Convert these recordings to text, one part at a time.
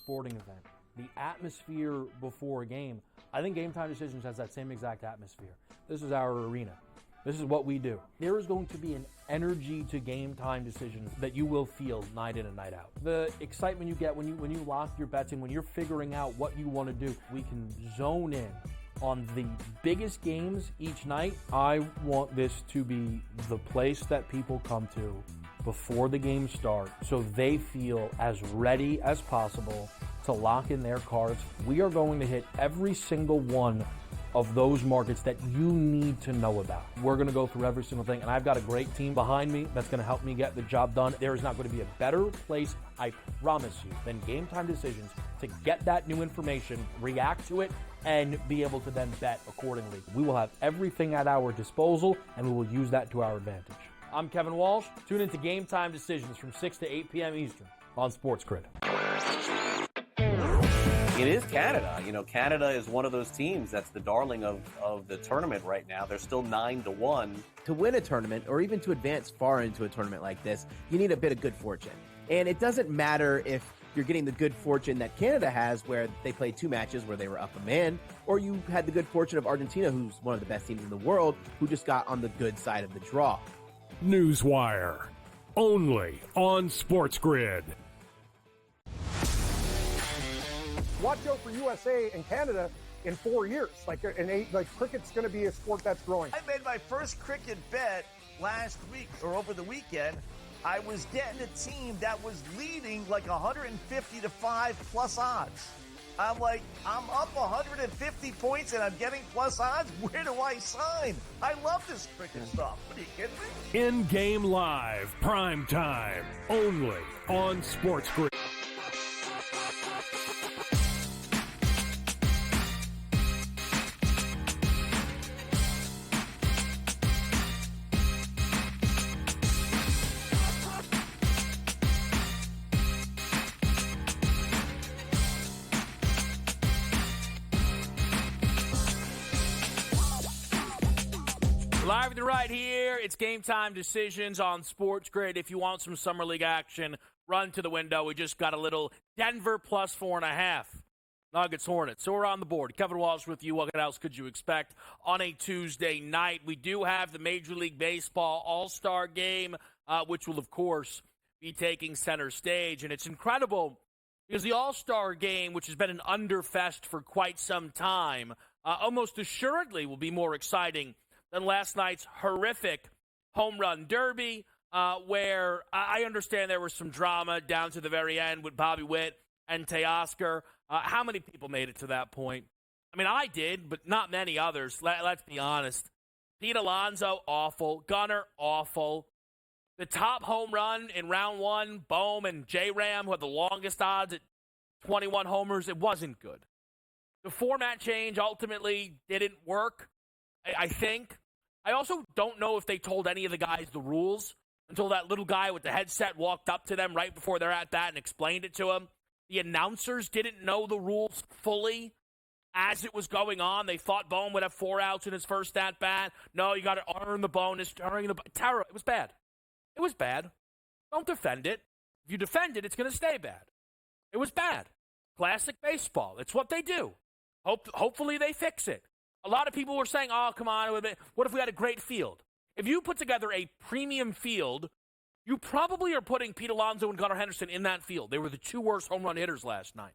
sporting event, the atmosphere before a game, I think Game Time Decisions has that same exact atmosphere. This is our arena. This is what we do. There is going to be an energy to Game Time Decisions that you will feel night in and night out. The excitement you get when you lock your bets in, when you're figuring out what you want to do, we can zone in on the biggest games each night. I want this to be the place that people come to before the games start so they feel as ready as possible to lock in their cards. We are going to hit every single one of those markets that you need to know about. We're going to go through every single thing, and I've got a great team behind me that's going to help me get the job done. There is not going to be a better place, I promise you, than Game Time Decisions to get that new information, react to it, and be able to then bet accordingly. We will have everything at our disposal, and we will use that to our advantage. I'm Kevin Walsh. Tune into Game Time Decisions from 6 to 8 p.m. Eastern on SportsGrid. It is Canada. You know, Canada is one of those teams that's the darling of the tournament right now. They're still 9-1. To win a tournament, or even to advance far into a tournament like this, you need a bit of good fortune. And it doesn't matter if you're getting the good fortune that Canada has, where they played 2 matches where they were up a man, or you had the good fortune of Argentina, who's one of the best teams in the world, who just got on the good side of the draw. Newswire, only on SportsGrid. Watch out for USA and Canada in 4 years. Like cricket's going to be a sport that's growing. I made my first cricket bet last week or over the weekend. I was getting a team that was leading like 150 to 5 plus odds. I'm like, I'm up 150 points and I'm getting plus odds. Where do I sign? I love this cricket stuff. What are you kidding me? In-game live, prime time, only on SportsGrid. Live and right here, it's Game Time Decisions on SportsGrid. If you want some Summer League action, run to the window. We just got a little Denver plus 4.5. Nuggets Hornets. So we're on the board. Kevin Walsh with you. What else could you expect on a Tuesday night? We do have the Major League Baseball All-Star Game, which will, of course, be taking center stage. And it's incredible because the All-Star Game, which has been an underfest for quite some time, almost assuredly will be more exciting than last night's horrific home run derby, where I understand there was some drama down to the very end with Bobby Witt and Teoscar. How many people made it to that point? I mean, I did, but not many others. Let's be honest. Pete Alonso, awful. Gunnar, awful. The top home run in round 1, Bohm and J-Ram, who had the longest odds at 21 homers, it wasn't good. The format change ultimately didn't work, I think. I also don't know if they told any of the guys the rules until that little guy with the headset walked up to them right before they're at bat and explained it to them. The announcers didn't know the rules fully as it was going on. They thought Bohm would have 4 outs in his first at-bat. No, you got to earn the bonus. Terror. It was bad. It was bad. Don't defend it. If you defend it, it's going to stay bad. It was bad. Classic baseball. It's what they do. Hopefully they fix it. A lot of people were saying, oh, come on, what if we had a great field? If you put together a premium field, you probably are putting Pete Alonso and Gunnar Henderson in that field. They were the 2 worst home run hitters last night.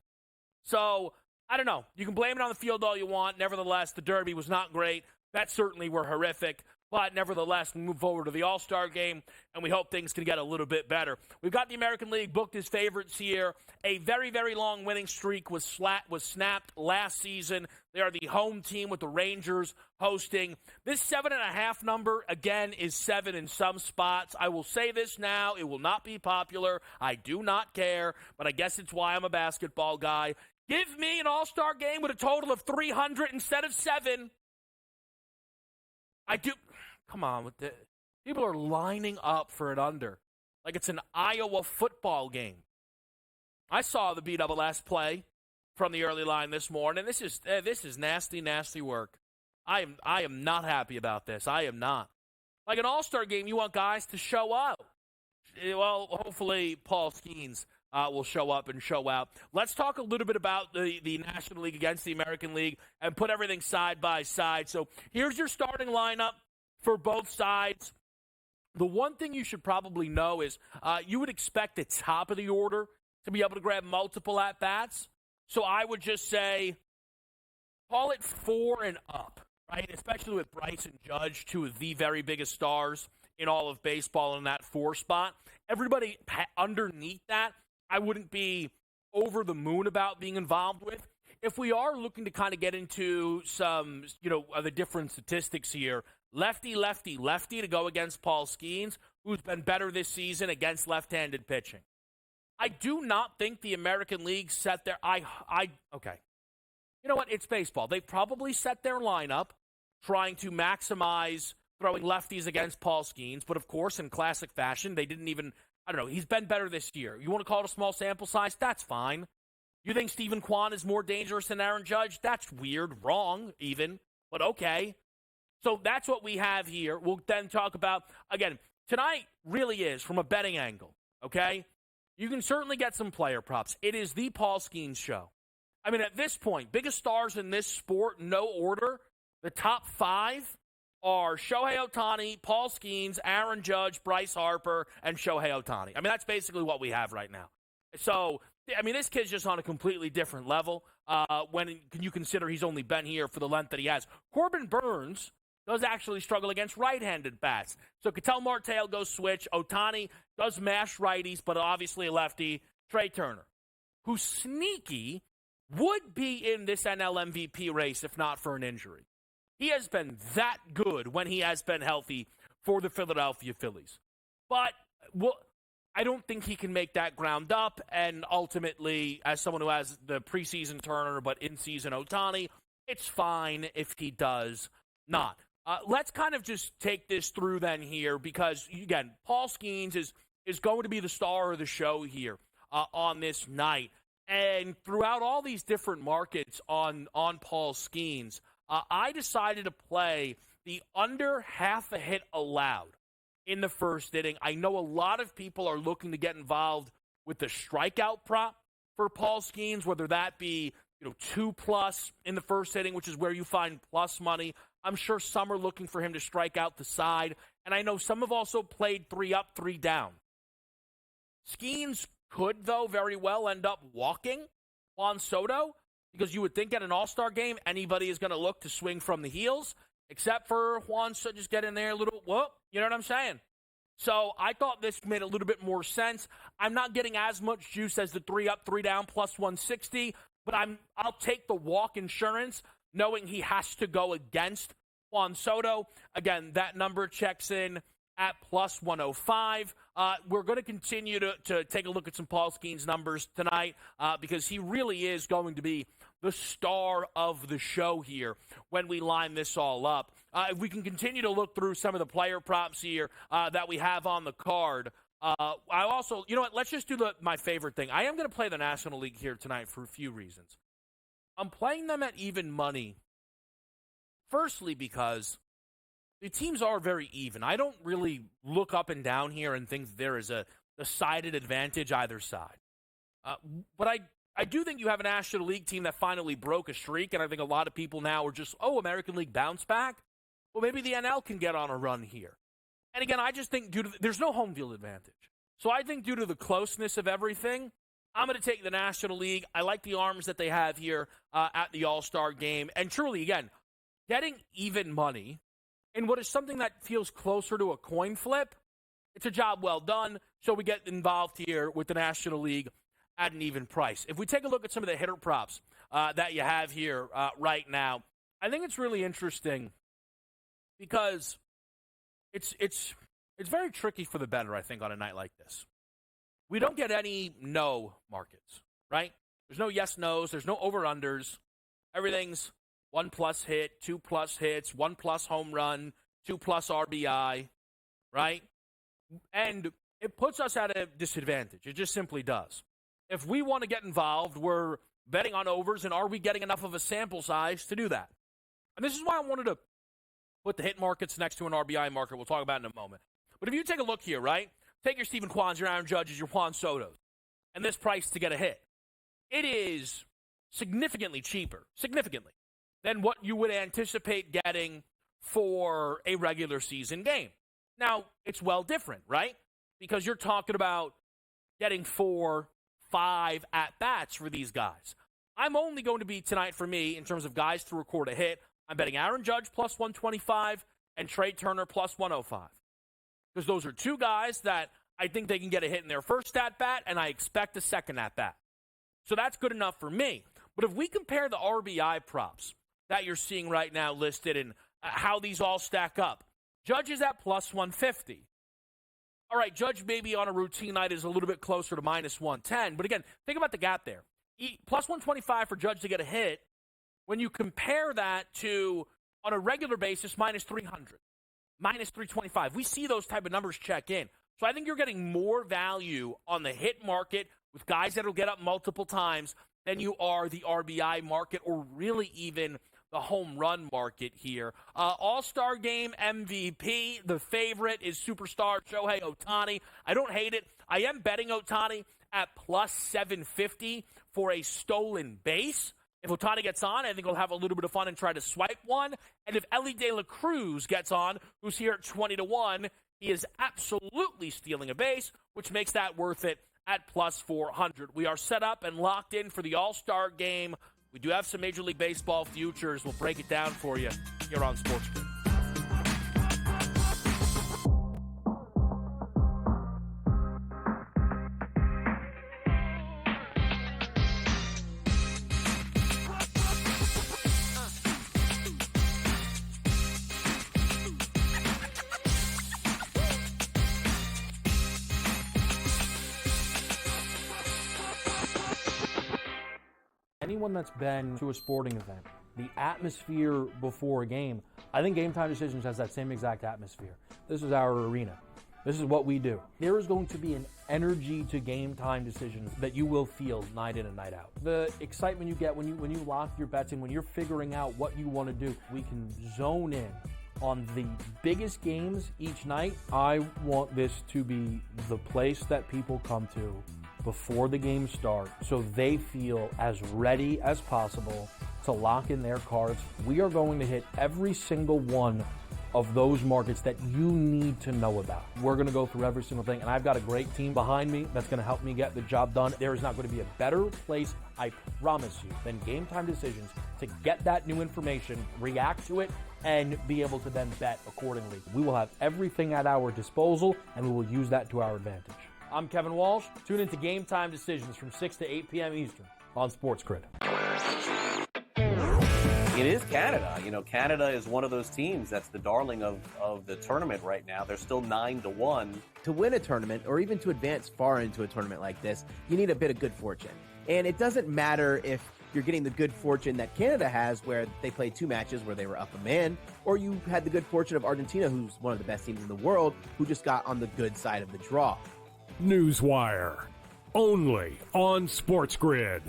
So, I don't know. You can blame it on the field all you want. Nevertheless, the Derby was not great. Bets certainly were horrific. But nevertheless, we move forward to the All-Star Game, and we hope things can get a little bit better. We've got the American League booked as favorites here. A very, very long winning streak was snapped last season. They are the home team with the Rangers hosting. This 7.5 number, again, is 7 in some spots. I will say this now. It will not be popular. I do not care, but I guess it's why I'm a basketball guy. Give me an All-Star Game with a total of 300 instead of 7. I do. Come on with the people are lining up for an under, like it's an Iowa football game. I saw the BWS play from the early line this morning. This is nasty, nasty work. I am not happy about this. I am not. Like an All-Star game, you want guys to show up. Well, hopefully Paul Skeens will show up and show out. Let's talk a little bit about the National League against the American League and put everything side by side. So here's your starting lineup for both sides. The one thing you should probably know is you would expect the top of the order to be able to grab multiple at-bats. So I would just say, call it 4 and up, right? Especially with Bryce and Judge, two of the very biggest stars in all of baseball in that 4 spot. Everybody underneath that, I wouldn't be over the moon about being involved with. If we are looking to kind of get into some, of the different statistics here, lefty to go against Paul Skeens, who's been better this season against left-handed pitching. I do not think the American League set their okay. You know what? It's baseball. They probably set their lineup trying to maximize throwing lefties against Paul Skeens, but of course, in classic fashion, they didn't even, he's been better this year. You want to call it a small sample size? That's fine. You think Stephen Kwan is more dangerous than Aaron Judge? That's weird, wrong even, but okay. So that's what we have here. We'll then talk about, again, tonight really is from a betting angle, okay? You can certainly get some player props. It is the Paul Skeens show. I mean, at this point, biggest stars in this sport, no order, the top 5 are Shohei Ohtani, Paul Skeens, Aaron Judge, Bryce Harper, and Shohei Ohtani. I mean, that's basically what we have right now. So, this kid's just on a completely different level when you consider he's only been here for the length that he has. Corbin Burns does actually struggle against right-handed bats. So Ketel Marte goes switch. Ohtani does mash righties, but obviously a lefty. Trey Turner, who's sneaky, would be in this NL MVP race if not for an injury. He has been that good when he has been healthy for the Philadelphia Phillies. But I don't think he can make that ground up, and ultimately, as someone who has the preseason Turner but in-season Ohtani, it's fine if he does not. Let's kind of just take this through then here because, again, Paul Skeens is going to be the star of the show here on this night. And throughout all these different markets on Paul Skeens, I decided to play the under half a hit allowed in the first inning. I know a lot of people are looking to get involved with the strikeout prop for Paul Skeens, whether that be 2+ in the first inning, which is where you find plus money. I'm sure some are looking for him to strike out the side, and I know some have also played 3 up, 3 down. Skeens could, though, very well end up walking Juan Soto, because you would think at an all-star game, anybody is going to look to swing from the heels, except for Juan Soto just get in there a little, whoop, you know what I'm saying? So I thought this made a little bit more sense. I'm not getting as much juice as the 3 up, 3 down, plus 160, but I'll take the walk insurance, knowing he has to go against Juan Soto. Again, that number checks in at plus 105. We're going to continue to take a look at some Paul Skeens numbers tonight because he really is going to be the star of the show here when we line this all up. If we can continue to look through some of the player props here that we have on the card, I also, let's just do my favorite thing. I am going to play the National League here tonight for a few reasons. I'm playing them at even money, firstly because the teams are very even. I don't really look up and down here and think there is a decided advantage either side. But I do think you have a National League team that finally broke a streak, and I think a lot of people now are just, American League bounce back? Well, maybe the NL can get on a run here. And again, I just think there's no home field advantage. So I think due to the closeness of everything, I'm going to take the National League. I like the arms that they have here at the All-Star game. And truly, again, getting even money in what is something that feels closer to a coin flip, it's a job well done. So we get involved here with the National League at an even price. If we take a look at some of the hitter props that you have here right now, I think it's really interesting because it's very tricky for the bettor, I think, on a night like this. We don't get any no markets, right? There's no yes-nos. There's no over-unders. Everything's 1+ hit, 2+ hits, 1+ home run, 2+ RBI, right? And it puts us at a disadvantage. It just simply does. If we want to get involved, we're betting on overs, and are we getting enough of a sample size to do that? And this is why I wanted to put the hit markets next to an RBI market. We'll talk about it in a moment. But if you take a look here, right? Take your Stephen Kwans, your Aaron Judges, your Juan Sotos. and this price to get a hit. It is significantly cheaper, than what you would anticipate getting for a regular season game. Now, it's well different, right? Because you're talking about getting 4, 5 at-bats for these guys. I'm only going to be tonight for me in terms of guys to record a hit. I'm betting Aaron Judge plus 125 and Trey Turner plus 105. Because those are two guys that I think they can get a hit in their first at-bat, and I expect a second at-bat. So that's good enough for me. But if we compare the RBI props that you're seeing right now listed and how these all stack up, Judge is at plus 150. All right, Judge maybe on a routine night is a little bit closer to minus 110. But again, think about the gap there. Plus 125 for Judge to get a hit. When you compare that to, on a regular basis, minus 300, minus 325. We see those type of numbers check in. So I think you're getting more value on the hit market with guys that will get up multiple times than you are the RBI market or really even the home run market here. All-Star Game MVP, the favorite is superstar Shohei Ohtani. I don't hate it. I am betting Ohtani at plus 750 for a stolen base. If Ohtani gets on, I think he'll have a little bit of fun and try to swipe one. And if Ellie De La Cruz gets on, who's here at 20-1, he is absolutely stealing a base, which makes that worth it at plus 400. We are set up and locked in for the All-Star Game. We do have some Major League Baseball futures. We'll break it down for you here on SportsGrid. Anyone that's been to a sporting event, the atmosphere before a game, I think GameTime Decisions has that same exact atmosphere. This is our arena. This is what we do. There is going to be an energy to GameTime Decisions that you will feel night in and night out. The excitement you get when you lock your bets in, when you're figuring out what you want to do, we can zone in on the biggest games each night. I want this to be the place that people come to before the game starts so they feel as ready as possible to lock in their cards. We are going to hit every single one of those markets that you need to know about. We're going to go through every single thing, and I've got a great team behind me that's going to help me get the job done. There is not going to be a better place, I promise you, than GameTime Decisions to get that new information, react to it, and be able to then bet accordingly. We will have everything at our disposal, and we will use that to our advantage. I'm Kevin Walsh. Tune into GameTime Decisions from 6 to 8 p.m. Eastern on SportsGrid. It is Canada. You know, Canada is one of those teams that's the darling of the tournament right now. They're still 9-1. To win a tournament, or even to advance far into a tournament like this, you need a bit of good fortune. And it doesn't matter if you're getting the good fortune that Canada has, where they played 2 matches where they were up a man, or you had the good fortune of Argentina, who's one of the best teams in the world, who just got on the good side of the draw. Newswire, only on SportsGrid.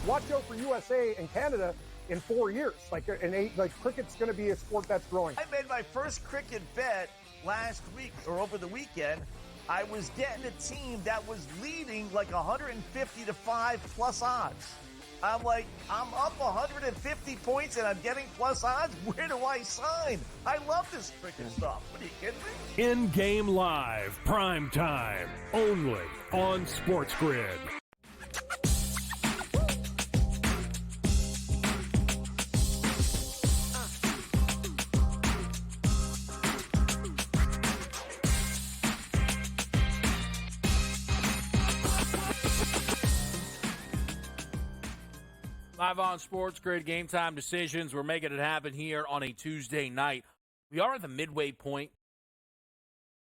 Watch out for USA and Canada in 4 years. Cricket's going to be a sport that's growing. I made my first cricket bet last week or over the weekend. I was getting a team that was leading like 150 to 5 plus odds. I'm like, I'm up 150 points and I'm getting plus odds. Where do I sign? I love this cricket stuff. What are you kidding me? In-game live, prime time, only on SportsGrid. Live on SportsGrid, Game Time Decisions. We're making it happen here on a Tuesday night. We are at the midway point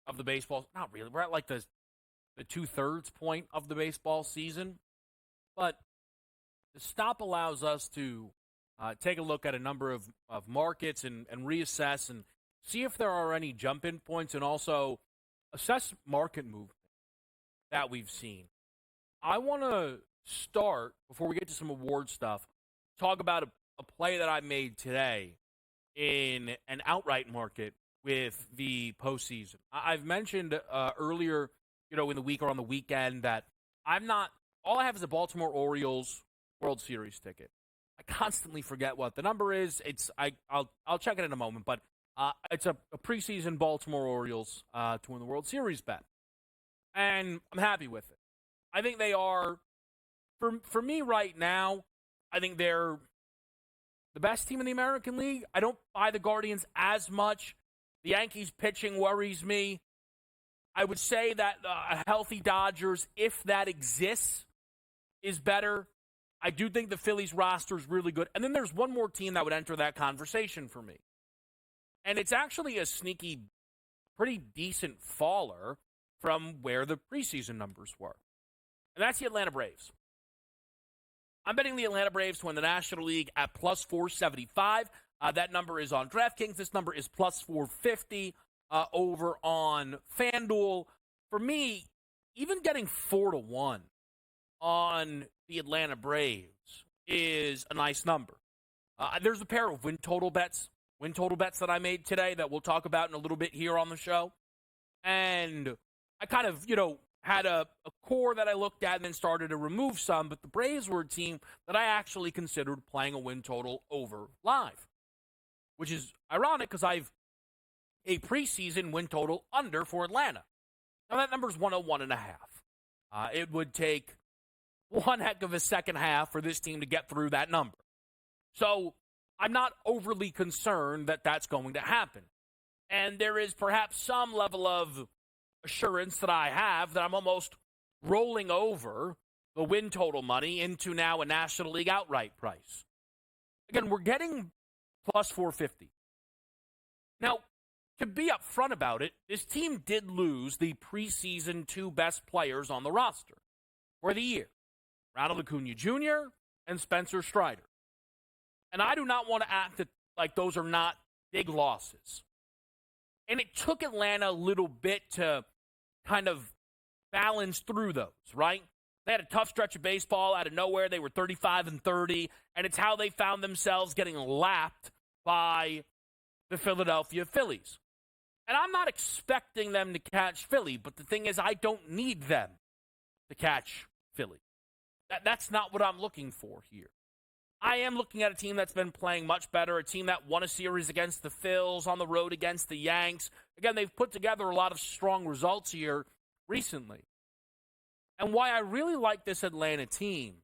of the baseball. Not really. We're at like the two-thirds point of the baseball season. But the stop allows us to take a look at a number of markets and reassess and see if there are any jump-in points and also assess market movement that we've seen. I want to start, before we get to some award stuff, talk about a play that I made today in an outright market with the postseason. I've mentioned earlier in the week or on the weekend that all I have is a Baltimore Orioles World Series ticket. I constantly forget what the number is. I'll check it in a moment, but it's a preseason Baltimore Orioles to win the World Series bet. And I'm happy with it. I think they are, for me right now, I think they're the best team in the American League. I don't buy the Guardians as much. The Yankees pitching worries me. I would say that a healthy Dodgers, if that exists, is better. I do think the Phillies roster is really good. And then there's one more team that would enter that conversation for me. And it's actually a sneaky, pretty decent faller from where the preseason numbers were. And that's the Atlanta Braves. I'm betting the Atlanta Braves to win the National League at plus 475. That number is on DraftKings. This number is plus 450 over on FanDuel. For me, even getting 4-1 on the Atlanta Braves is a nice number. There's a pair of win total bets that I made today that we'll talk about in a little bit here on the show. And I kind of, had a core that I looked at and then started to remove some, but the Braves were a team that I actually considered playing a win total over live, which is ironic because I've a preseason win total under for Atlanta. Now that number is 101.5. It would take one heck of a second half for this team to get through that number. So I'm not overly concerned that that's going to happen. And there is perhaps some level of assurance that I have that I'm almost rolling over the win total money into now a National League outright price. Again, we're getting plus 450. Now, to be upfront about it, this team did lose the preseason two best players on the roster for the year. Ronald Acuna Jr. and Spencer Strider. And I do not want to act like those are not big losses. And it took Atlanta a little bit to kind of balance through those, right? They had a tough stretch of baseball out of nowhere. They were 35-30, and it's how they found themselves getting lapped by the Philadelphia Phillies. And I'm not expecting them to catch Philly, but the thing is, I don't need them to catch Philly. That's not what I'm looking for here. I am looking at a team that's been playing much better, a team that won a series against the Phils, on the road against the Yanks. Again, they've put together a lot of strong results here recently. And why I really like this Atlanta team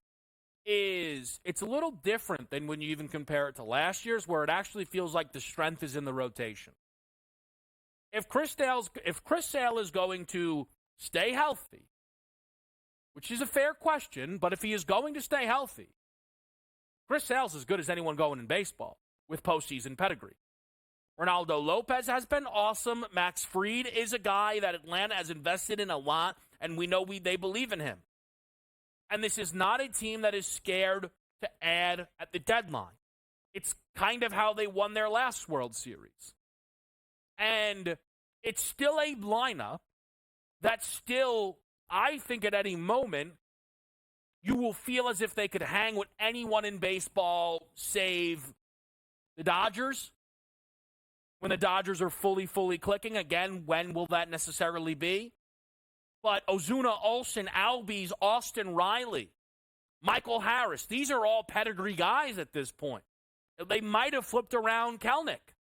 is it's a little different than when you even compare it to last year's, where it actually feels like the strength is in the rotation. If Chris Sale is going to stay healthy, which is a fair question, but if he is going to stay healthy, Chris Sale's as good as anyone going in baseball with postseason pedigree. Ronaldo Lopez has been awesome. Max Fried is a guy that Atlanta has invested in a lot, and we know they believe in him. And this is not a team that is scared to add at the deadline. It's kind of how they won their last World Series. And it's still a lineup that still, I think at any moment, you will feel as if they could hang with anyone in baseball save the Dodgers. When the Dodgers are fully clicking, again, when will that necessarily be? But Ozuna, Olsen, Albies, Austin Riley, Michael Harris, these are all pedigree guys at this point. They might have flipped around Kelnick,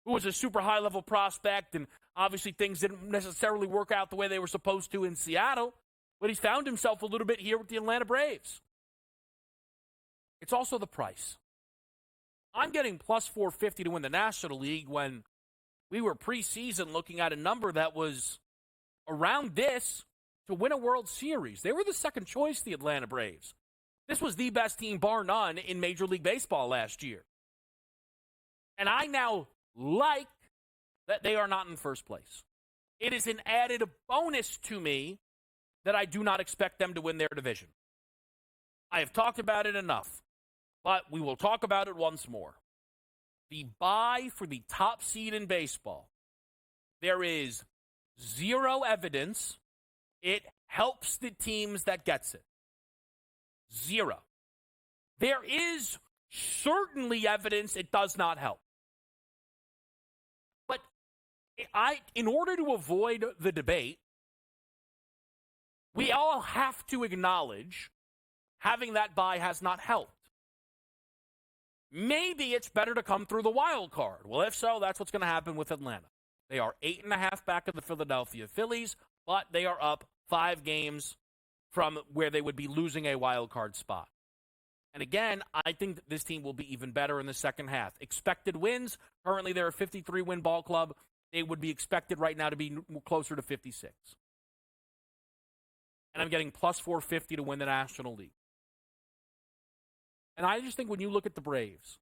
who was a super high-level prospect, and obviously things didn't necessarily work out the way they were supposed to in Seattle. But he's found himself a little bit here with the Atlanta Braves. It's also the price. I'm getting plus 450 to win the National League when we were preseason looking at a number that was around this to win a World Series. They were the second choice, the Atlanta Braves. This was the best team, bar none, in Major League Baseball last year. And I now like that they are not in first place. It is an added bonus to me that I do not expect them to win their division. I have talked about it enough, but we will talk about it once more. The bye for the top seed in baseball, there is zero evidence it helps the teams that gets it. Zero. There is certainly evidence it does not help. But in order to avoid the debate, we all have to acknowledge having that bye has not helped. Maybe it's better to come through the wild card. Well, if so, that's what's going to happen with Atlanta. They are 8.5 back of the Philadelphia Phillies, but they are up 5 games from where they would be losing a wild card spot. And again, I think that this team will be even better in the second half. Expected wins, currently they're a 53-win ball club. They would be expected right now to be closer to 56. And I'm getting plus 450 to win the National League. And I just think when you look at the Braves,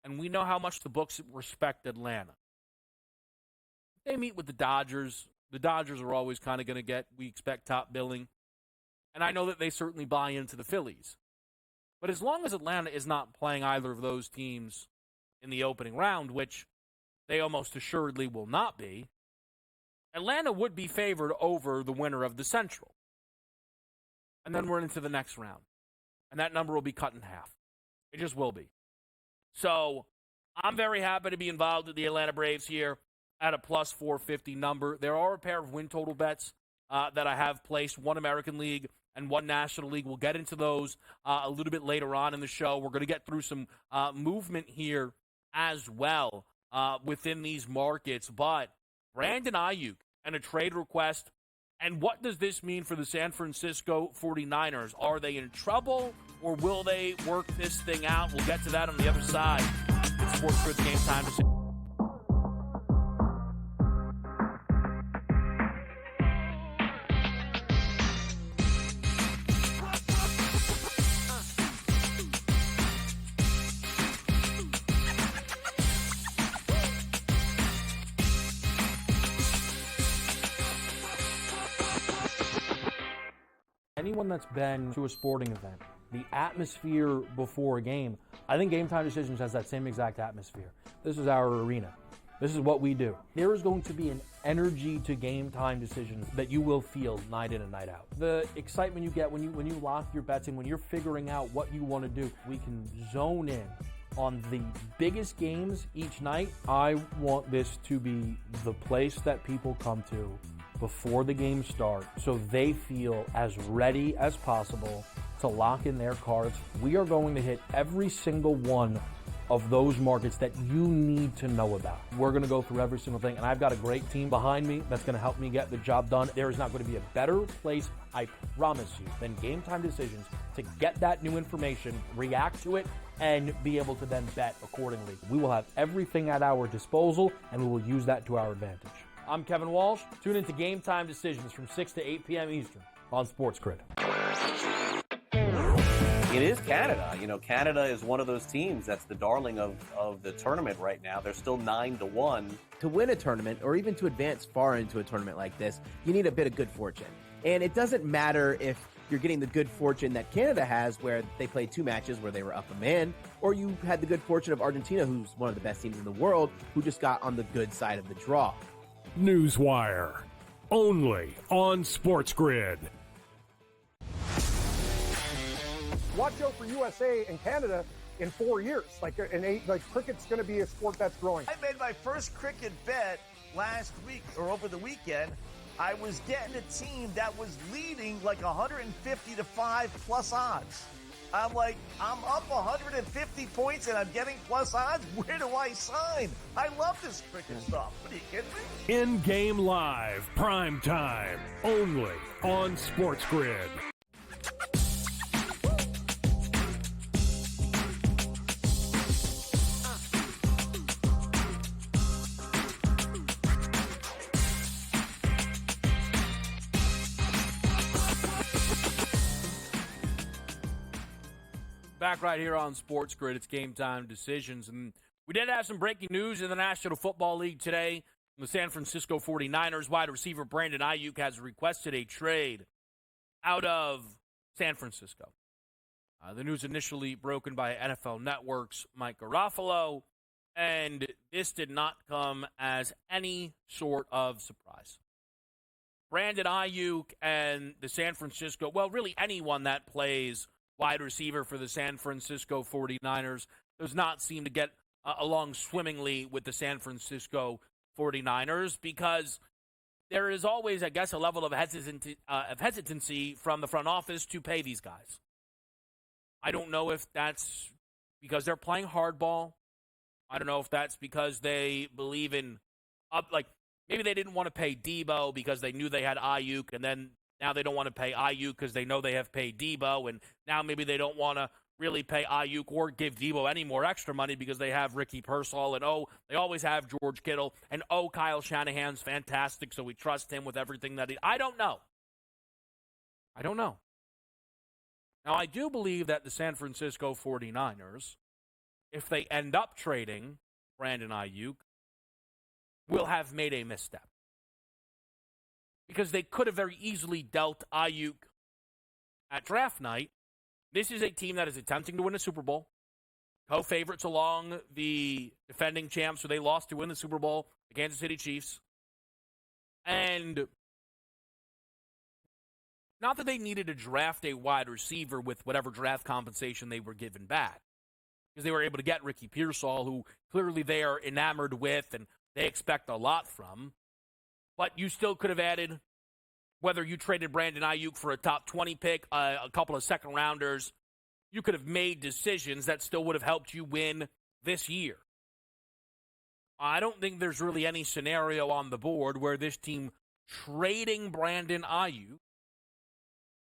and we know how much the books respect Atlanta, they meet with the Dodgers. The Dodgers are always kind of going to get, we expect, top billing. And I know that they certainly buy into the Phillies. But as long as Atlanta is not playing either of those teams in the opening round, which they almost assuredly will not be, Atlanta would be favored over the winner of the Central. And then we're into the next round. And that number will be cut in half. It just will be. So I'm very happy to be involved with the Atlanta Braves here at a plus 450 number. There are a pair of win total bets that I have placed, one American League and one National League. We'll get into those a little bit later on in the show. We're going to get through some movement here as well within these markets. But Brandon Ayuk and a trade request. And what does this mean for the San Francisco 49ers? Are they in trouble, or will they work this thing out? We'll get to that on the other side. It's SportsGrid Game Time. Anyone that's been to a sporting event, the atmosphere before a game, I think Game Time Decisions has that same exact atmosphere. This is our arena. This is what we do. There is going to be an energy to Game Time Decisions that you will feel night in and night out. The excitement you get when you lock your bets in, when you're figuring out what you want to do, we can zone in on the biggest games each night. I want this to be the place that people come to before the game starts, so they feel as ready as possible to lock in their cards. We are going to hit every single one of those markets that you need to know about. We're going to go through every single thing, and I've got a great team behind me that's going to help me get the job done. There is not going to be a better place, I promise you, than Game Time Decisions to get that new information, react to it, and be able to then bet accordingly. We will have everything at our disposal, and we will use that to our advantage. I'm Kevin Walsh. Tune into Game Time Decisions from 6 to 8 p.m. Eastern on SportsGrid. It is Canada. You know, Canada is one of those teams that's the darling of the tournament right now. They're still 9-1. To win a tournament, or even to advance far into a tournament like this, you need a bit of good fortune. And it doesn't matter if you're getting the good fortune that Canada has, where they played 2 matches where they were up a man, or you had the good fortune of Argentina, who's one of the best teams in the world, who just got on the good side of the draw. Newswire, only on SportsGrid. Watch out for USA and Canada in 4 years. Cricket's going to be a sport that's growing. I made my first cricket bet last week or over the weekend. I was getting a team that was leading like 150 to 5 plus odds. I'm like, I'm up 150 points and I'm getting plus odds. Where do I sign? I love this cricket stuff. What are you kidding me? In-game live, prime time, only on SportsGrid. Back right here on SportsGrid, it's Game Time Decisions. And we did have some breaking news in the National Football League today. The San Francisco 49ers wide receiver Brandon Ayuk has requested a trade out of San Francisco. The news initially broken by NFL Network's Mike Garofalo, and this did not come as any sort of surprise. Brandon Ayuk and the San Francisco, well, really anyone that plays wide receiver for the San Francisco 49ers does not seem to get along swimmingly with the San Francisco 49ers, because there is always, I guess, a level of hesitancy from the front office to pay these guys. I don't know if that's because they're playing hardball. I don't know if that's because they believe in maybe they didn't want to pay Debo because they knew they had Ayuk, and then now they don't want to pay Ayuk because they know they have paid Debo, and now maybe they don't want to really pay Ayuk or give Debo any more extra money because they have Ricky Pearsall, and they always have George Kittle, and Kyle Shanahan's fantastic, so we trust him with everything that I don't know. Now, I do believe that the San Francisco 49ers, if they end up trading Brandon Ayuk, will have made a misstep. Because they could have very easily dealt Ayuk at draft night. This is a team that is attempting to win a Super Bowl. Co-favorites along the defending champs who they lost to win the Super Bowl, the Kansas City Chiefs. And not that they needed to draft a wide receiver with whatever draft compensation they were given back. Because they were able to get Ricky Pearsall, who clearly they are enamored with and they expect a lot from. But you still could have added, whether you traded Brandon Ayuk for a top 20 pick, a couple of second-rounders, you could have made decisions that still would have helped you win this year. I don't think there's really any scenario on the board where this team trading Brandon Ayuk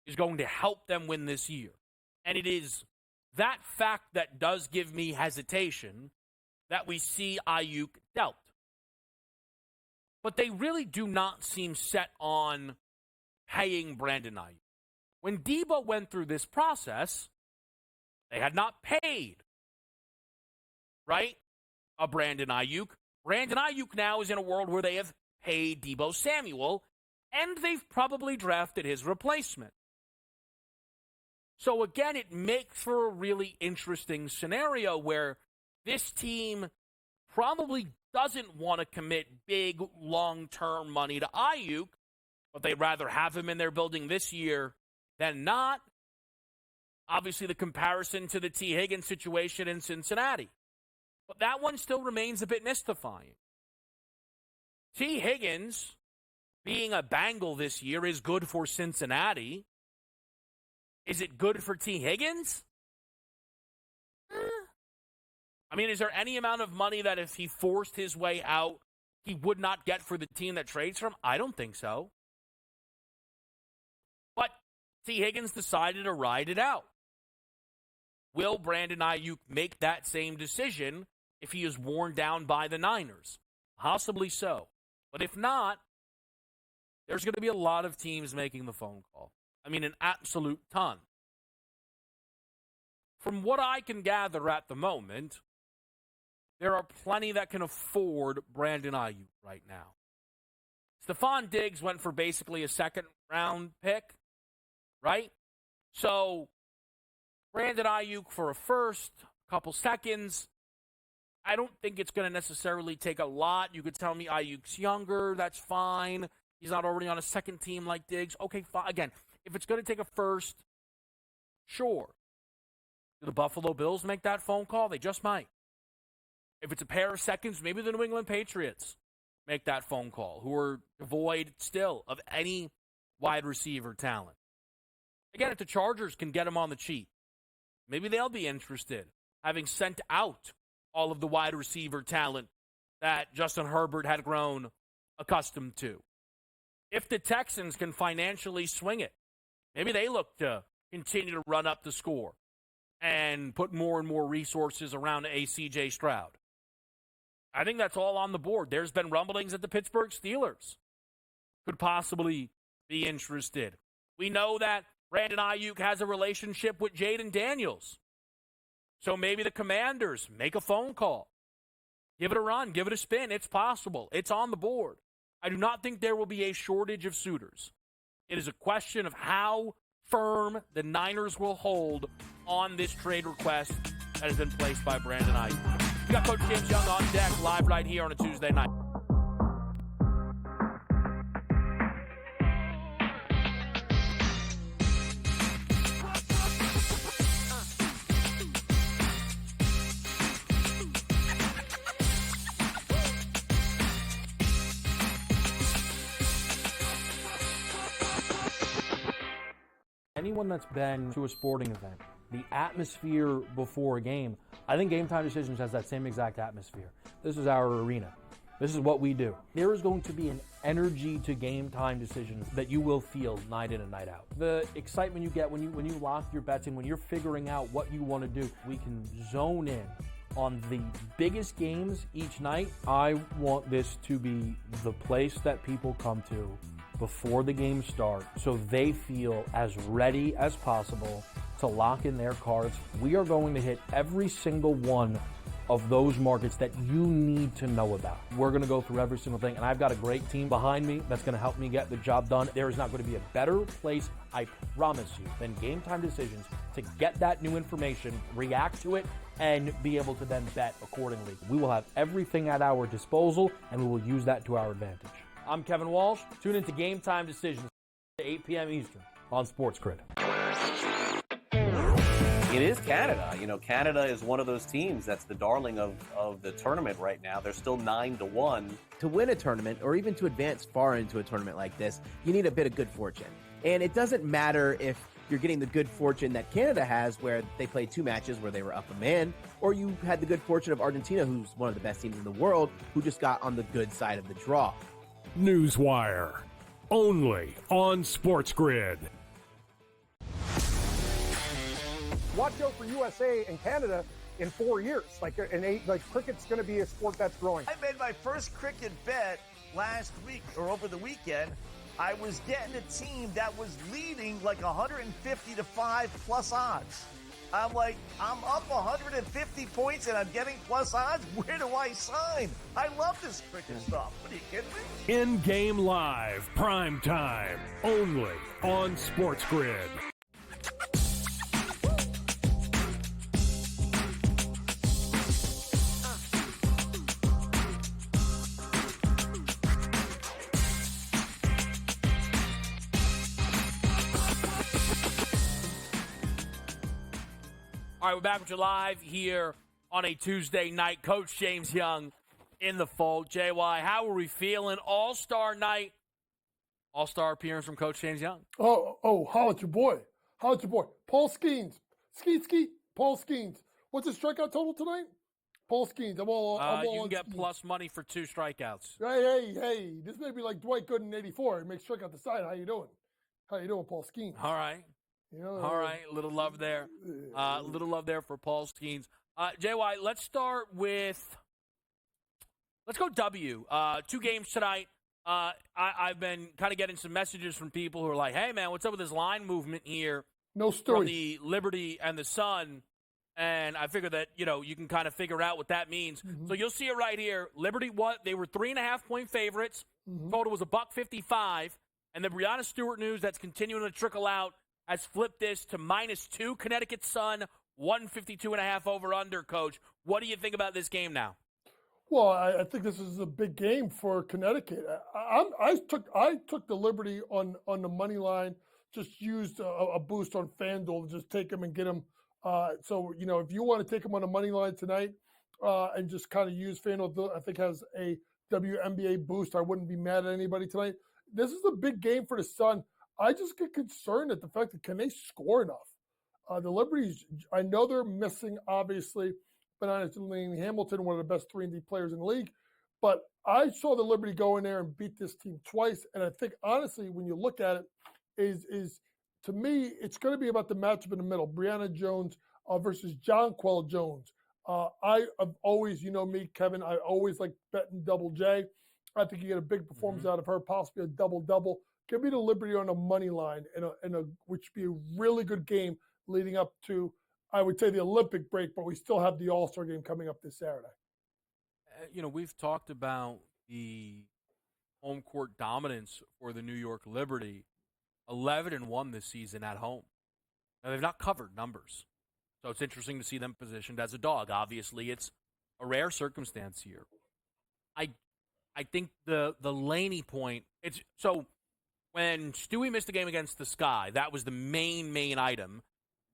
is going to help them win this year. And it is that fact that does give me hesitation that we see Ayuk dealt. But they really do not seem set on paying Brandon Ayuk. When Debo went through this process, they had not paid, right, a Brandon Ayuk. Brandon Ayuk now is in a world where they have paid Debo Samuel, and they've probably drafted his replacement. So again, it makes for a really interesting scenario where this team probably doesn't want to commit big, long-term money to Ayuk, but they'd rather have him in their building this year than not. Obviously, the comparison to the T. Higgins situation in Cincinnati. But that one still remains a bit mystifying. T. Higgins, being a Bengal this year, is good for Cincinnati. Is it good for T. Higgins? I mean, is there any amount of money that if he forced his way out, he would not get for the team that trades for him? I don't think so. But T. Higgins decided to ride it out. Will Brandon Ayuk make that same decision if he is worn down by the Niners? Possibly so. But if not, there's going to be a lot of teams making the phone call. I mean, an absolute ton. From what I can gather at the moment, there are plenty that can afford Brandon Ayuk right now. Stephon Diggs went for basically a second-round pick, right? So, Brandon Ayuk for a first, a couple seconds. I don't think it's going to necessarily take a lot. You could tell me Ayuk's younger. That's fine. He's not already on a second team like Diggs. Okay, fine. Again, if it's going to take a first, sure. Do the Buffalo Bills make that phone call? They just might. If it's a pair of seconds, maybe the New England Patriots make that phone call, who are devoid still of any wide receiver talent. Again, if the Chargers can get him on the cheap, maybe they'll be interested, having sent out all of the wide receiver talent that Justin Herbert had grown accustomed to. If the Texans can financially swing it, maybe they look to continue to run up the score and put more and more resources around a C.J. Stroud. I think that's all on the board. There's been rumblings that the Pittsburgh Steelers could possibly be interested. We know that Brandon Ayuk has a relationship with Jaden Daniels. So maybe the Commanders make a phone call. Give it a run. Give it a spin. It's possible. It's on the board. I do not think there will be a shortage of suitors. It is a question of how firm the Niners will hold on this trade request that has been placed by Brandon Ayuk. We got Coach James Young on deck, live right here on a Tuesday night. Anyone that's been to a sporting event, the atmosphere before a game, I think Game Time Decisions has that same exact atmosphere. This is our arena. This is what we do. There is going to be an energy to Game Time Decisions that you will feel night in and night out. The excitement you get when you lock your bets in, when you're figuring out what you want to do, we can zone in on the biggest games each night. I want this to be the place that people come to before the games start so they feel as ready as possible to lock in their cards. We are going to hit every single one of those markets that you need to know about. We're going to go through every single thing, and I've got a great team behind me that's going to help me get the job done. There is not going to be a better place, I promise you, than Game Time Decisions to get that new information, react to it, and be able to then bet accordingly. We will have everything at our disposal, and we will use that to our advantage. I'm Kevin Walsh. Tune into Game Time Decisions at 8 p.m. Eastern on SportsGrid. It is Canada. Canada is one of those teams that's the darling of the tournament right now. They're still 9-1. To win a tournament, or even to advance far into a tournament like this, you need a bit of good fortune. And it doesn't matter if you're getting the good fortune that Canada has, where they played 2 matches where they were up a man, or you had the good fortune of Argentina, who's one of the best teams in the world, who just got on the good side of the draw. Newswire, only on SportsGrid. Watch out for USA and Canada in 4 years. Cricket's going to be a sport that's growing. I made my first cricket bet last week or over the weekend. I was getting a team that was leading like 150 to 5 plus odds. I'm like, I'm up 150 points and I'm getting plus odds. Where do I sign? I love this cricket stuff. What are you kidding me? In-game live, prime time, only on SportsGrid. All right, we're back with you live here on a Tuesday night. Coach James Young in the fold. JY, how are we feeling? All-Star night. All-Star appearance from Coach James Young. Oh, how at your boy. Paul Skeens. Skeet. Paul Skeens. What's his strikeout total tonight? Paul Skeens. I'm all you can get Skeens. plus money for 2 strikeouts. Hey. This may be like Dwight Gooden in 84. He makes strikeout the side. How you doing, Paul Skeens? All right. All right, little love there. Little love there for Paul Skeens. JY, let's go W. 2 games tonight. I've been kind of getting some messages from people who are like, hey, man, what's up with this line movement here? No story. From the Liberty and the Sun. And I figure that, you can kind of figure out what that means. Mm-hmm. So you'll see it right here. Liberty, they were 3.5-point favorites. Mm-hmm. Total was $1.55. And the Breanna Stewart news that's continuing to trickle out has flipped this to -2. Connecticut Sun, 152.5 over/under. Coach, what do you think about this game now? Well, I think this is a big game for Connecticut. I took the Liberty on the money line. Just used a boost on FanDuel to just take them and get them. So if you want to take them on the money line tonight and just kind of use FanDuel, I think has a WNBA boost. I wouldn't be mad at anybody tonight. This is a big game for the Sun. I just get concerned at the fact that can they score enough? The Liberties, I know they're missing, obviously, Bananas and Hamilton, one of the best 3-and-D players in the league. But I saw the Liberty go in there and beat this team twice. And I think, honestly, when you look at it, is to me, it's going to be about the matchup in the middle. Brianna Jones versus Jonquel Jones. I have always, me, Kevin, I always like betting Double J. I think you get a big performance out of her, possibly a double-double. Give me the Liberty on a money line, which would be a really good game leading up to, I would say, the Olympic break, but we still have the All-Star game coming up this Saturday. We've talked about the home court dominance for the New York Liberty, 11-1 this season at home. Now, they've not covered numbers, so it's interesting to see them positioned as a dog. Obviously, it's a rare circumstance here. I think the Laney point, when Stewie missed the game against the Sky, that was the main item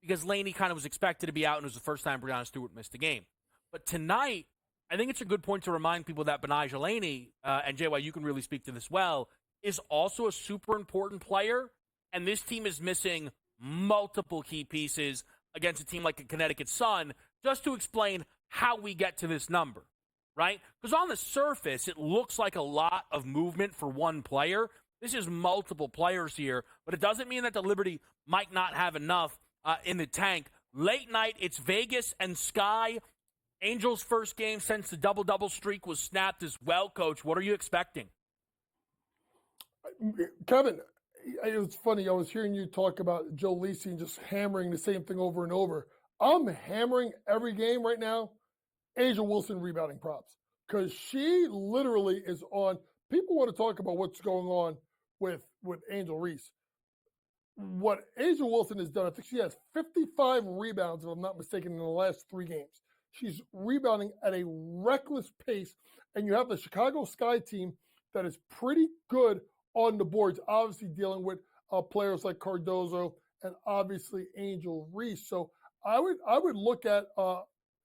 because Laney kind of was expected to be out and it was the first time Breanna Stewart missed the game. But tonight, I think it's a good point to remind people that Benijah Laney, and JY, you can really speak to this well, is also a super important player, and this team is missing multiple key pieces against a team like the Connecticut Sun just to explain how we get to this number, right? Because on the surface, it looks like a lot of movement for one player. This is multiple players here, but it doesn't mean that the Liberty might not have enough in the tank. Late night, it's Vegas and Sky. Angels' first game since the double-double streak was snapped as well, Coach. What are you expecting? Kevin, it was funny. I was hearing you talk about Joe Lisi and just hammering the same thing over and over. I'm hammering every game right now, Asia Wilson rebounding props, because she literally is on. People want to talk about what's going on with Angel Reese. What Asia Wilson has done, I think she has 55 rebounds, if I'm not mistaken, in the last 3 games. She's rebounding at a reckless pace, and you have the Chicago Sky team that is pretty good on the boards, obviously dealing with players like Cardozo and obviously Angel Reese. So I would look at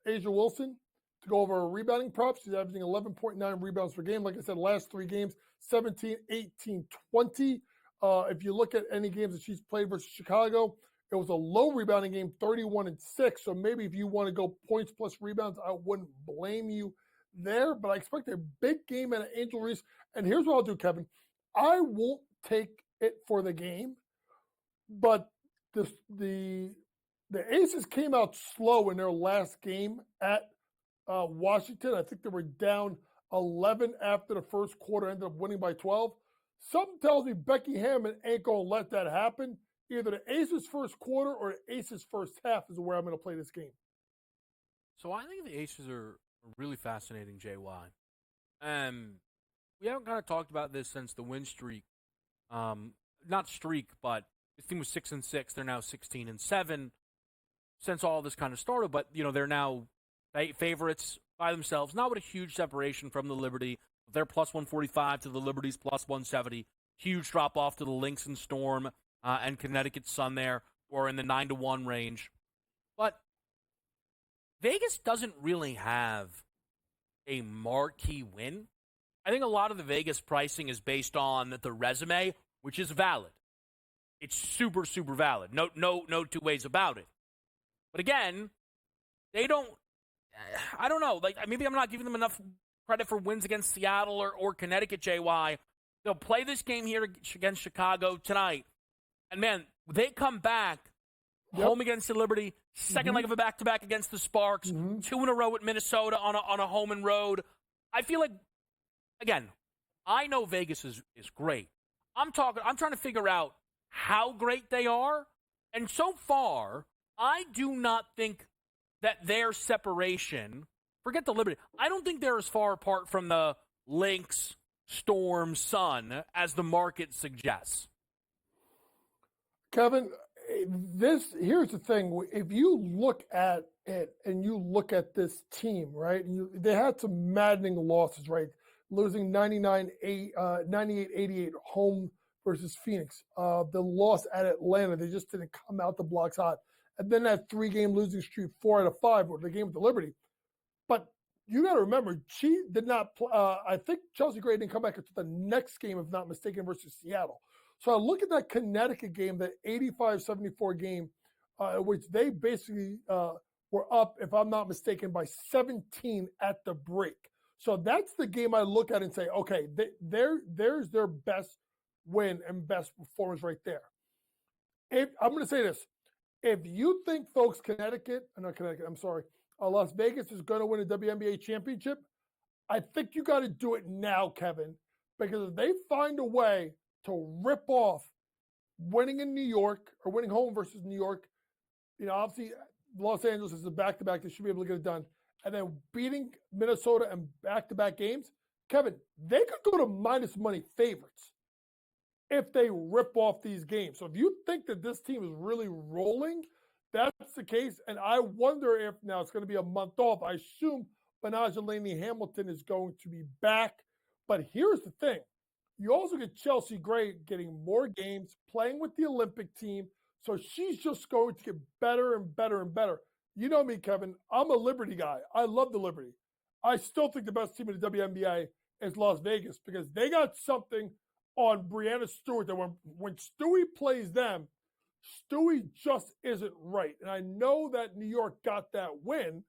Asia Wilson to go over her rebounding props. She's averaging 11.9 rebounds per game. Like I said, last 3 games, 17, 18, 20. If you look at any games that she's played versus Chicago, it was a low rebounding game, 31-6. So maybe if you want to go points plus rebounds, I wouldn't blame you there. But I expect a big game out of Angel Reese. And here's what I'll do, Kevin. I won't take it for the game, but the Aces came out slow in their last game at Washington. I think they were down 11 after the first quarter, ended up winning by 12. Something tells me Becky Hammond ain't going to let that happen. Either the Aces first quarter or the Aces first half is where I'm going to play this game. So I think the Aces are really fascinating, JY. We haven't kind of talked about this since the win streak. Not streak, but this team was 6-6. They're now 16-7 since all this kind of started. But, they're now favorites by themselves. Not with a huge separation from the Liberty. They're plus 145 to the Liberty's plus 170. Huge drop off to the Lynx and Storm and Connecticut Sun there, or in the 9-1 range. But Vegas doesn't really have a marquee win. I think a lot of the Vegas pricing is based on the resume, which is valid. It's super, super valid. No 2 ways about it. But again, they don't. I don't know. Like, maybe I'm not giving them enough credit for wins against Seattle or Connecticut. JY, they'll play this game here against Chicago tonight, and man, they come back home against the Liberty, second leg of a back-to-back against the Sparks, 2 in a row at Minnesota on a home and road. I feel like. Again, I know Vegas is great. I'm trying to figure out how great they are. And so far, I do not think that their separation, forget the Liberty, I don't think they're as far apart from the Lynx, Storm, Sun as the market suggests. Kevin, here's the thing. If you look at it and you look at this team, right, they had some maddening losses, right? Losing 98-88 home versus Phoenix. The loss at Atlanta, they just didn't come out the blocks hot. And then that 3-game losing streak, 4 out of 5, or the game with the Liberty. But you got to remember, she did not I think Chelsea Gray didn't come back until the next game, if not mistaken, versus Seattle. So I look at that Connecticut game, that 85-74 game, which they basically were up, if I'm not mistaken, by 17 at the break. So that's the game I look at and say, okay, there's their best win and best performance right there. I'm going to say this. If you think, folks, Las Vegas is going to win a WNBA championship, I think you got to do it now, Kevin, because if they find a way to rip off winning in New York or winning home versus New York, obviously Los Angeles is a back-to-back. They should be able to get it done. And then beating Minnesota in back-to-back games, Kevin, they could go to minus money favorites if they rip off these games. So if you think that this team is really rolling, that's the case. And I wonder if now it's going to be a month off. I assume Benajelani Hamilton is going to be back. But here's the thing. You also get Chelsea Gray getting more games, playing with the Olympic team. So she's just going to get better and better and better. You know me, Kevin. I'm a Liberty guy. I love the Liberty. I still think the best team in the WNBA is Las Vegas because they got something on Breanna Stewart that when Stewie plays them, Stewie just isn't right. And I know that New York got that win,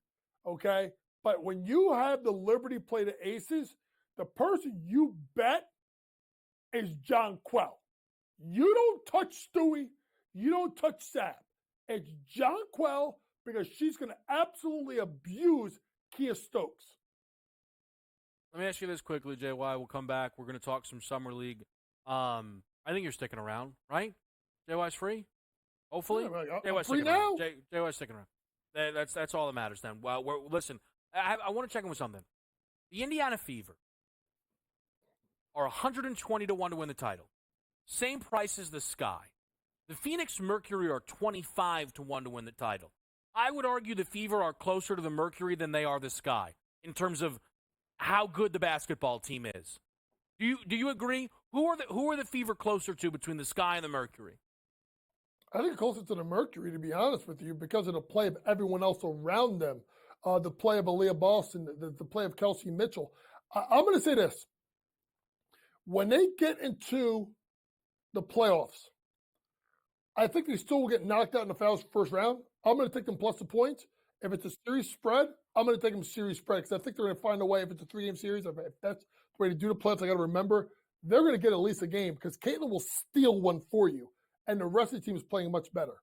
okay? But when you have the Liberty play the Aces, the person you bet is John Quell. You don't touch Stewie. You don't touch Sapp. It's John Quell because she's going to absolutely abuse Kia Stokes. Let me ask you this quickly, JY. We'll come back. We're going to talk some Summer League. I think you're sticking around, right? JY's free? Hopefully? Yeah, JY's free sticking now? around. JY's sticking around. That's all that matters then. Well, listen, I want to check in with something. The Indiana Fever are 120 to 1 to win the title. Same price as the Sky. The Phoenix Mercury are 25 to 1 to win the title. I would argue the Fever are closer to the Mercury than they are the Sky in terms of how good the basketball team is. Do you agree? Who are the Fever closer to between the Sky and the Mercury? I think closer to the Mercury, to be honest with you, because of the play of everyone else around them. The play of Aaliyah Boston, the play of Kelsey Mitchell. I'm going to say this. When they get into the playoffs, I think they still will get knocked out in the first round. I'm going to take them plus the points. If it's a series spread, I'm going to take them series spread because I think they're going to find a way. If it's a 3-game series, if that's the way to do the playoffs, I got to remember they're going to get at least a game because Caitlin will steal one for you, and the rest of the team is playing much better.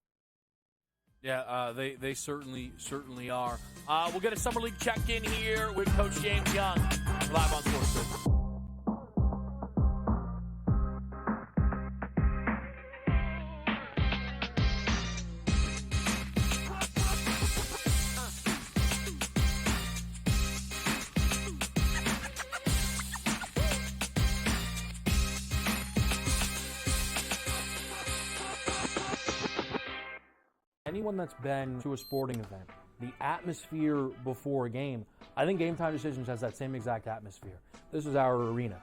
Yeah, they certainly are. We'll get a Summer League check-in here with Coach James Young, live on SportsGrid. Anyone that's been to a sporting event, the atmosphere before a game, I think GameTime Decisions has that same exact atmosphere. This is our arena.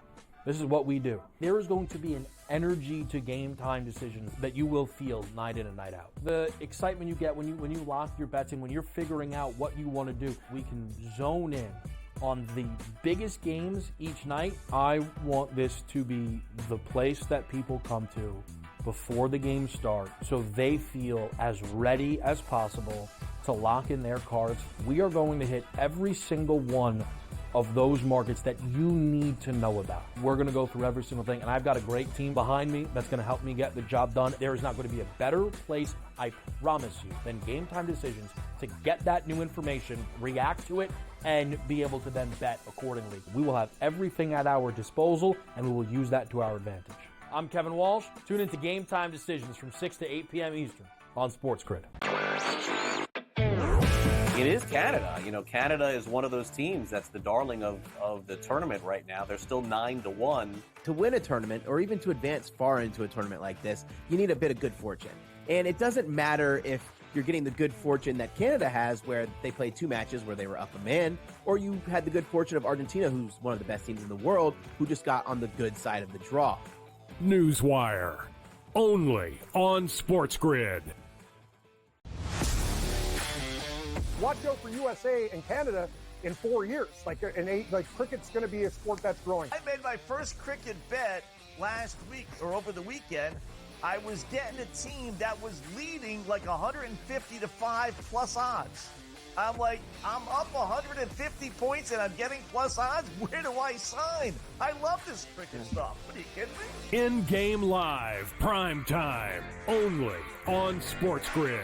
This is what we do. There is going to be an energy to GameTime Decisions that you will feel night in and night out. The excitement you get when you lock your bets in, when you're figuring out what you want to do, we can zone in on the biggest games each night. I want this to be the place that people come to before the games start so they feel as ready as possible to lock in their cards. We are going to hit every single one of those markets that you need to know about. We're going to go through every single thing, and I've got a great team behind me that's going to help me get the job done. There is not going to be a better place, I promise you, than GameTime Decisions to get that new information, react to it, and be able to then bet accordingly. We will have everything at our disposal, and we will use that to our advantage. I'm Kevin Walsh. Tune into GameTime Decisions from 6 to 8 p.m. Eastern on SportsGrid. It is Canada. You know, Canada is one of those teams that's the darling of the tournament right now. They're still 9 to 1. To win a tournament or even to advance far into a tournament like this, you need a bit of good fortune. And it doesn't matter if you're getting the good fortune that Canada has, where they played 2 matches where they were up a man, or you had the good fortune of Argentina, who's one of the best teams in the world, who just got on the good side of the draw. Newswire, only on SportsGrid. Watch out for USA and Canada in 4 years. Like cricket's going to be a sport that's growing. I made my first cricket bet last week or over the weekend. I was getting a team that was leading like 150 to 5 plus odds. I'm like, I'm up 150 points and I'm getting plus odds. Where do I sign? I love this cricket stuff. What, are you kidding me? In-game live, prime time, only on SportsGrid.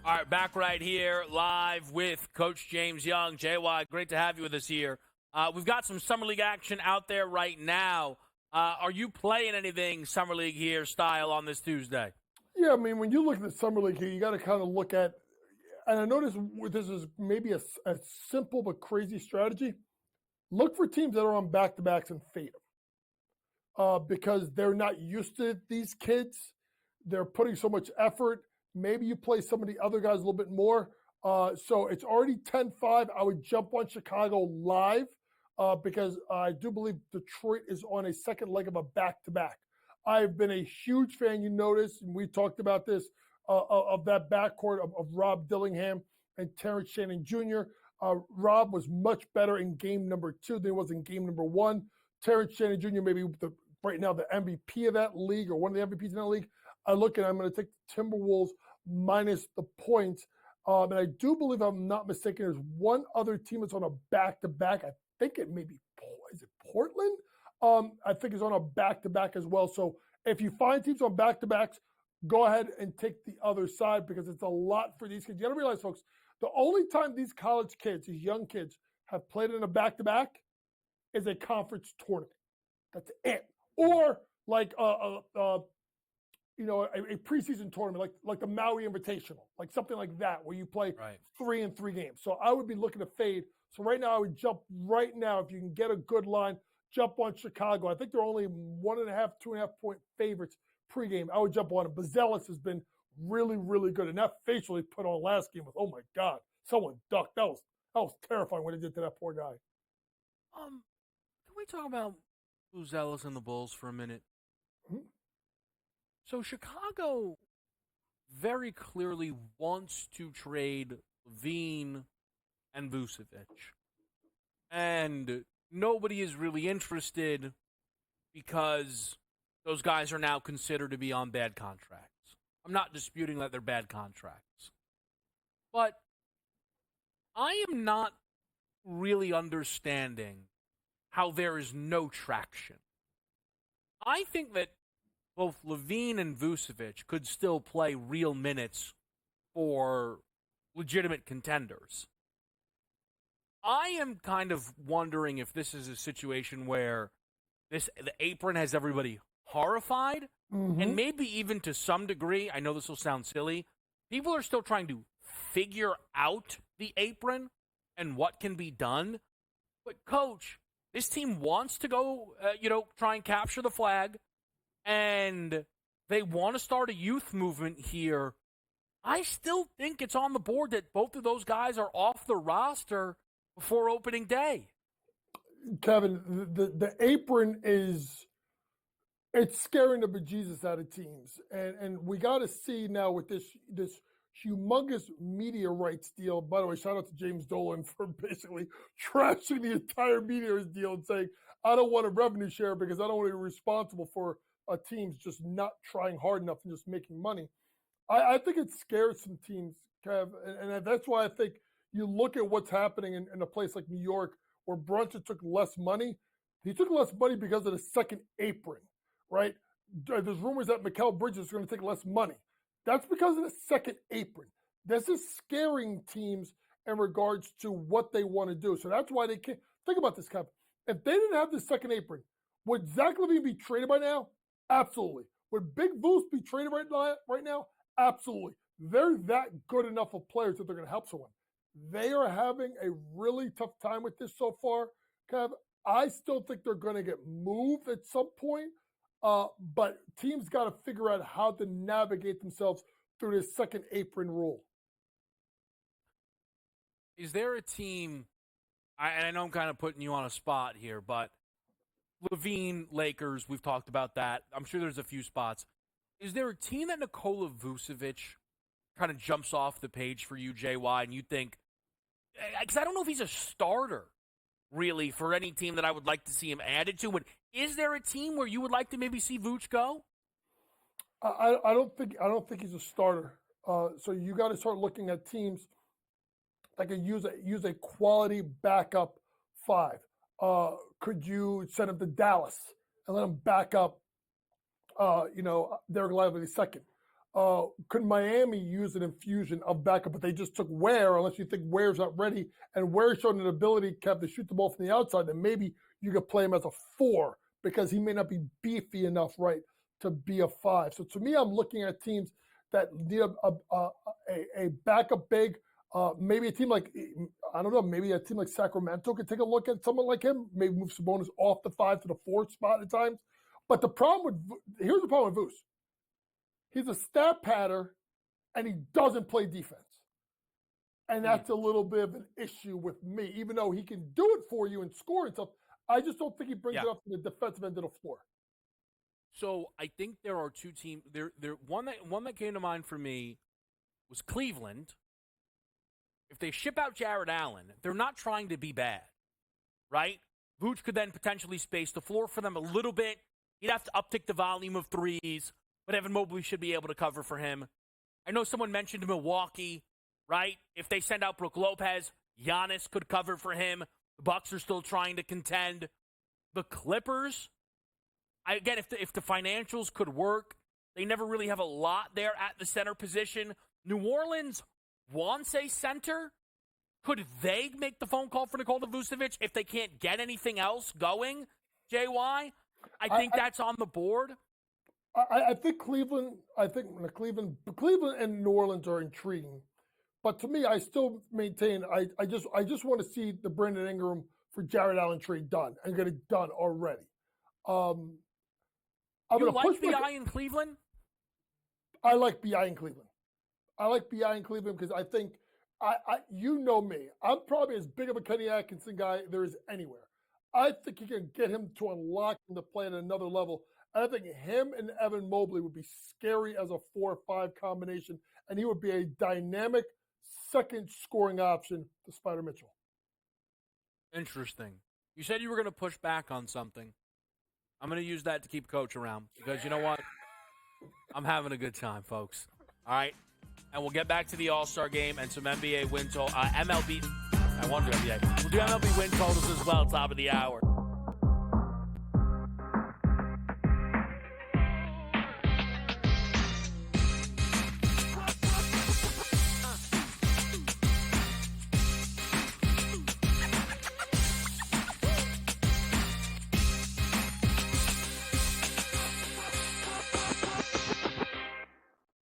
All right, back right here, live with Coach James Young. JY, great to have you with us here. We've got some Summer League action out there right now. Are you playing anything Summer League here style on this Tuesday? Yeah, I mean, when you look at the Summer League here, you got to kind of look at, and I know this is maybe a simple but crazy strategy. Look for teams that are on back-to-backs and fade them because they're not used to these kids. They're putting so much effort. Maybe you play some of the other guys a little bit more. So it's already 10-5. I would jump on Chicago live because I do believe Detroit is on a second leg of a back-to-back. I've been a huge fan, you notice, and we talked about this, of that backcourt of Rob Dillingham and Terrence Shannon Jr. Rob was much better in game number 2 than he was in game number 1. Terrence Shannon Jr. maybe right now the MVP of that league or one of the MVPs in that league. I look at I'm going to take the Timberwolves minus the points. And I do believe, if I'm not mistaken, there's one other team that's on a back-to-back. I think it may be, is it Portland? I think it's on a back-to-back as well. So if you find teams on back-to-backs, go ahead and take the other side because it's a lot for these kids. You got to realize, folks, the only time these college kids, these young kids, have played in a back-to-back is a conference tournament. That's it. Or like a preseason tournament, like the Maui Invitational, like something like that, where you play 3 in 3 games. So I would be looking to fade. So right now, I would jump right now if you can get a good line. Jump on Chicago. I think they're only 1.5, 2.5 point favorites pregame. I would jump on it. Bazelis has been really, really good, and that facial he put on last game was, oh my God, someone ducked. That was terrifying what he did to that poor guy. Can we talk about Bazelis and the Bulls for a minute? Mm-hmm. So Chicago very clearly wants to trade Levine and Vucevic. And nobody is really interested because those guys are now considered to be on bad contracts. I'm not disputing that they're bad contracts. But I am not really understanding how there is no traction. I think that both Levine and Vucevic could still play real minutes for legitimate contenders. I am kind of wondering if this is a situation where the apron has everybody horrified, and maybe even to some degree, I know this will sound silly, people are still trying to figure out the apron and what can be done. But, Coach, this team wants to go, try and capture the flag, and they want to start a youth movement here. I still think it's on the board that both of those guys are off the roster before opening day. Kevin, the apron it's scaring the bejesus out of teams. And we got to see now with this humongous media rights deal. By the way, shout out to James Dolan for basically trashing the entire media deal and saying, I don't want a revenue share because I don't want to be responsible for teams just not trying hard enough and just making money. I think it scares some teams, Kev. And that's why I think you look at what's happening in a place like New York where Brunson took less money. He took less money because of the second apron, right? There's rumors that Mikal Bridges is going to take less money. That's because of the second apron. This is scaring teams in regards to what they want to do. So that's why they can't. Think about this, Kev. If they didn't have the second apron, would Zach LaVine be traded by now? Absolutely. Would Big Voos be traded right now? Absolutely. They're that good enough of players that they're going to help someone. They are having a really tough time with this so far, Kev. I still think they're going to get moved at some point, but teams got to figure out how to navigate themselves through this second apron rule. Is there a team, and I know I'm kind of putting you on a spot here, but Levine, Lakers, we've talked about that. I'm sure there's a few spots. Is there a team that Nikola Vucevic kind of jumps off the page for you, JY, and you think, because I don't know if he's a starter, really, for any team that I would like to see him added to, but is there a team where you would like to maybe see Vooch go? I don't think he's a starter. So you got to start looking at teams that can use a quality backup 5. Could you send him to Dallas and let him back up, Derek Lively second? Could Miami use an infusion of backup, but they just took Ware, unless you think Ware's not ready, and Ware showed an ability, Kev, to shoot the ball from the outside, then maybe you could play him as a 4 because he may not be beefy enough, right, to be a 5. So to me, I'm looking at teams that need a backup big. Maybe a team like, I don't know, maybe a team like Sacramento could take a look at someone like him, maybe move Sabonis off the 5 to the 4 spot at times. But here's the problem with Vooch. He's a stat patter, and he doesn't play defense. And that's a little bit of an issue with me. Even though he can do it for you and score and stuff, I just don't think he brings it up to the defensive end of the floor. So I think there are two teams. One that came to mind for me was Cleveland. If they ship out Jared Allen, they're not trying to be bad, right? Vooch could then potentially space the floor for them a little bit. He'd have to uptick the volume of threes, but Evan Mobley should be able to cover for him. I know someone mentioned Milwaukee, right? If they send out Brook Lopez, Giannis could cover for him. The Bucks are still trying to contend. The Clippers, again, if the financials could work, they never really have a lot there at the center position. New Orleans wants a center. Could they make the phone call for Nikola Vucevic if they can't get anything else going, JY? I think that's on the board. I think Cleveland and New Orleans are intriguing. But to me, I still maintain I just want to see the Brandon Ingram for Jared Allen trade done and get it done already. I'm You gonna like push BI in Cleveland? I like BI in Cleveland. I like BI in Cleveland because I think you know me. I'm probably as big of a Kenny Atkinson guy there is anywhere. I think you can get him to unlock him to play at another level. And I think him and Evan Mobley would be scary as a 4-5 combination, and he would be a dynamic second scoring option to Spider Mitchell. Interesting. You said you were going to push back on something. I'm going to use that to keep Coach around because you know what? I'm having a good time, folks. All right? And we'll get back to the All-Star game and some NBA win total. MLB. I want to do NBA. We'll do MLB win totals as well, top of the hour.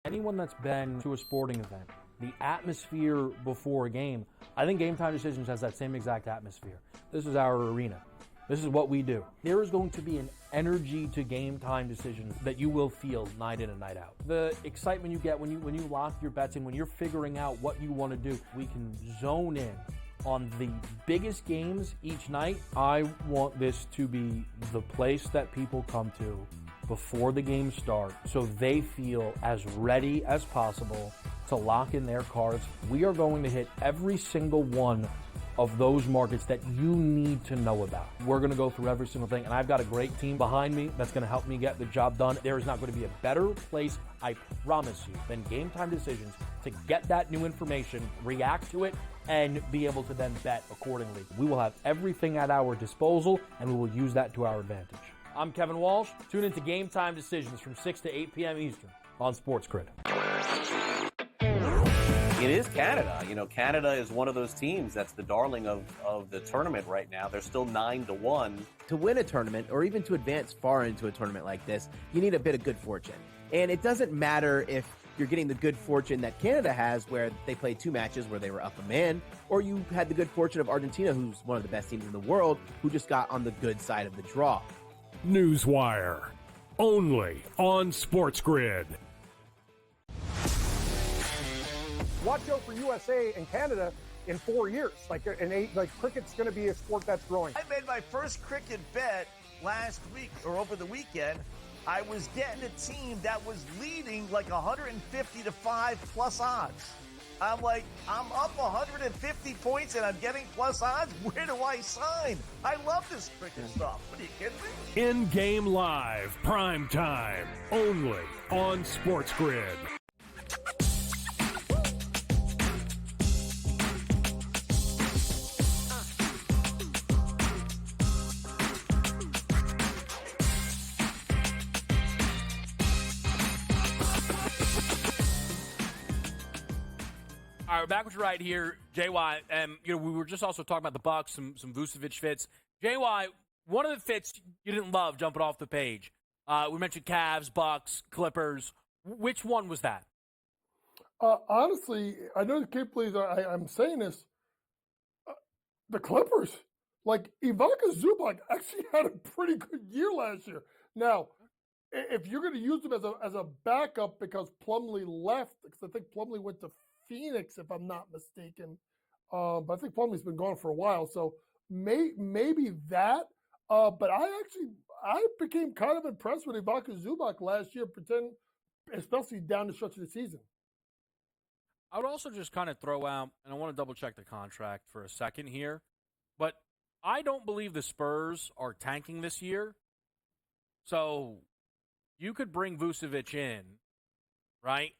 Anyone that's been to a sporting event, the atmosphere before a game, I think GameTime Decisions has that same exact atmosphere. This is our arena. This is what we do. There is going to be an energy to GameTime Decisions that you will feel night in and night out. The excitement you get when you lock your bets in, when you're figuring out what you want to do, we can zone in on the biggest games each night. I want this to be the place that people come to before the games start so they feel as ready as possible to lock in their cards. We are going to hit every single one of those markets that you need to know about. We're going to go through every single thing, and I've got a great team behind me that's going to help me get the job done. There is not going to be a better place, I promise you, than GameTime Decisions to get that new information, react to it, and be able to then bet accordingly. We will have everything at our disposal, and we will use that to our advantage. I'm Kevin Walsh. Tune into GameTime Decisions from 6 to 8 p.m. Eastern on SportsGrid. It is Canada. You know, Canada is one of those teams that's the darling of the tournament right now. They're still 9-1. To win a tournament or even to advance far into a tournament like this, you need a bit of good fortune. And it doesn't matter if you're getting the good fortune that Canada has, where they played 2 matches where they were up a man, or you had the good fortune of Argentina, who's one of the best teams in the world, who just got on the good side of the draw. Newswire, only on SportsGrid. Watch out for USA and Canada in 4 years. Like cricket's going to be a sport that's growing. I made my first cricket bet last week or over the weekend. I was getting a team that was leading like 150 to 5 plus odds. I'm like, I'm up 150 points and I'm getting plus odds. Where do I sign? I love this cricket stuff. What are you kidding me? In-game live, prime time, only on SportsGrid. All right, we're back with you right here, JY. We were just also talking about the Bucks, some Vucevic fits. JY, one of the fits you didn't love jumping off the page. We mentioned Cavs, Bucks, Clippers. Which one was that? Honestly, I know the can't believe I'm saying this. The Clippers, like Ivanka Zubac, actually had a pretty good year last year. Now, if you're going to use them as a backup because Plumlee left, because I think Plumlee went to Phoenix, if I'm not mistaken. But I think Plumlee's been gone for a while, so maybe that. But I became kind of impressed with Ibaka Zubac last year, especially down the stretch of the season. I would also just kind of throw out, and I want to double check the contract for a second here, but I don't believe the Spurs are tanking this year. So you could bring Vucevic in, right?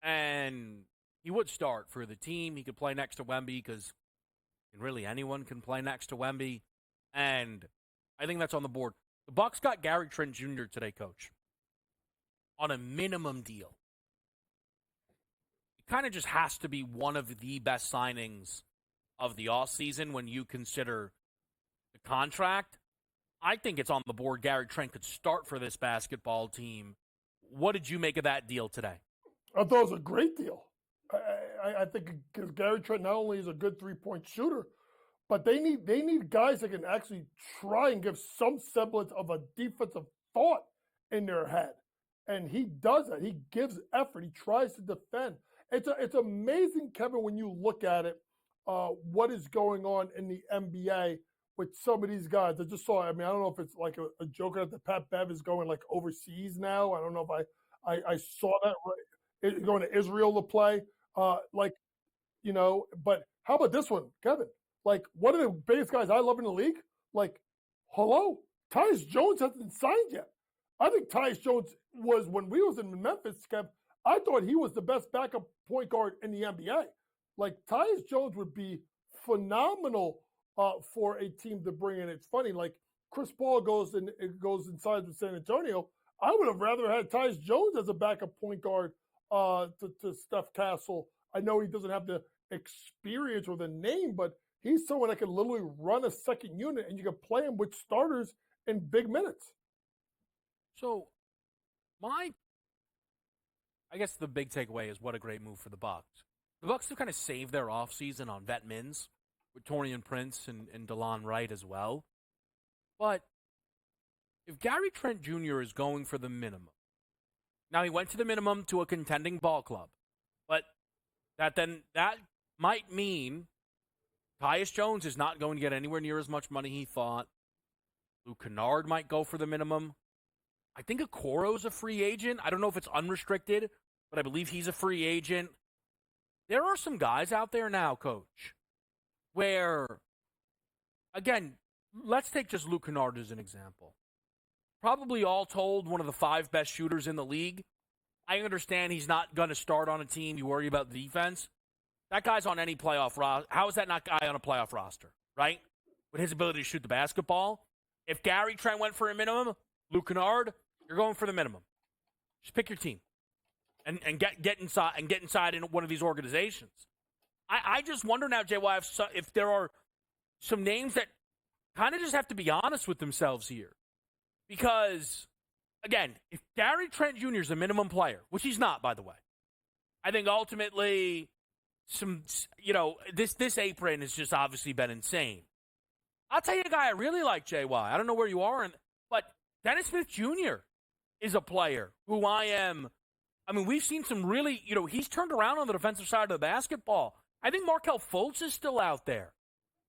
And he would start for the team. He could play next to Wemby because really anyone can play next to Wemby. And I think that's on the board. The Bucks got Gary Trent Jr. today, Coach, on a minimum deal. It kind of just has to be one of the best signings of the offseason when you consider the contract. I think it's on the board. Gary Trent could start for this basketball team. What did you make of that deal today? I thought it was a great deal. I think because Gary Trent not only is a good three-point shooter, but they need guys that can actually try and give some semblance of a defensive thought in their head. And he does that. He gives effort. He tries to defend. It's amazing, Kevin, when you look at it, what is going on in the NBA with some of these guys. I just saw, I don't know if it's like a joke that Pat Bev is going like overseas now. I don't know if I saw that right. Going to Israel to play. But how about this one, Kevin? Like, one of the biggest guys I love in the league, like, hello, Tyus Jones hasn't signed yet. I think Tyus Jones was, when we was in Memphis, Kev, I thought he was the best backup point guard in the NBA. Like, Tyus Jones would be phenomenal for a team to bring in. It's funny, like, Chris Paul goes inside with San Antonio. I would have rather had Tyus Jones as a backup point guard to Steph Castle. I know he doesn't have the experience or the name, but he's someone that can literally run a second unit, and you can play him with starters in big minutes. So, I guess the big takeaway is what a great move for the Bucks. The Bucks have kind of saved their offseason on vet mins with Taurean Prince and DeLon Wright as well. But if Gary Trent Jr. is going for the minimum, now he went to the minimum to a contending ball club, but that might mean Tyus Jones is not going to get anywhere near as much money he thought. Luke Kennard might go for the minimum. I think Okoro's a free agent. I don't know if it's unrestricted, but I believe he's a free agent. There are some guys out there now, Coach, where, again, let's take just Luke Kennard as an example. Probably all told, one of the 5 best shooters in the league. I understand he's not going to start on a team. You worry about the defense. That guy's on any playoff roster. How is that not guy on a playoff roster, right? With his ability to shoot the basketball. If Gary Trent went for a minimum, Luke Kennard, you're going for the minimum. Just pick your team and get inside in one of these organizations. I just wonder now, JY, if there are some names that kind of just have to be honest with themselves here. Because, again, if Gary Trent Jr. is a minimum player, which he's not, by the way, I think ultimately this apron has just obviously been insane. I'll tell you a guy I really like, JY. I don't know where you are, but Dennis Smith Jr. is a player who we've seen some really, he's turned around on the defensive side of the basketball. I think Markelle Fultz is still out there.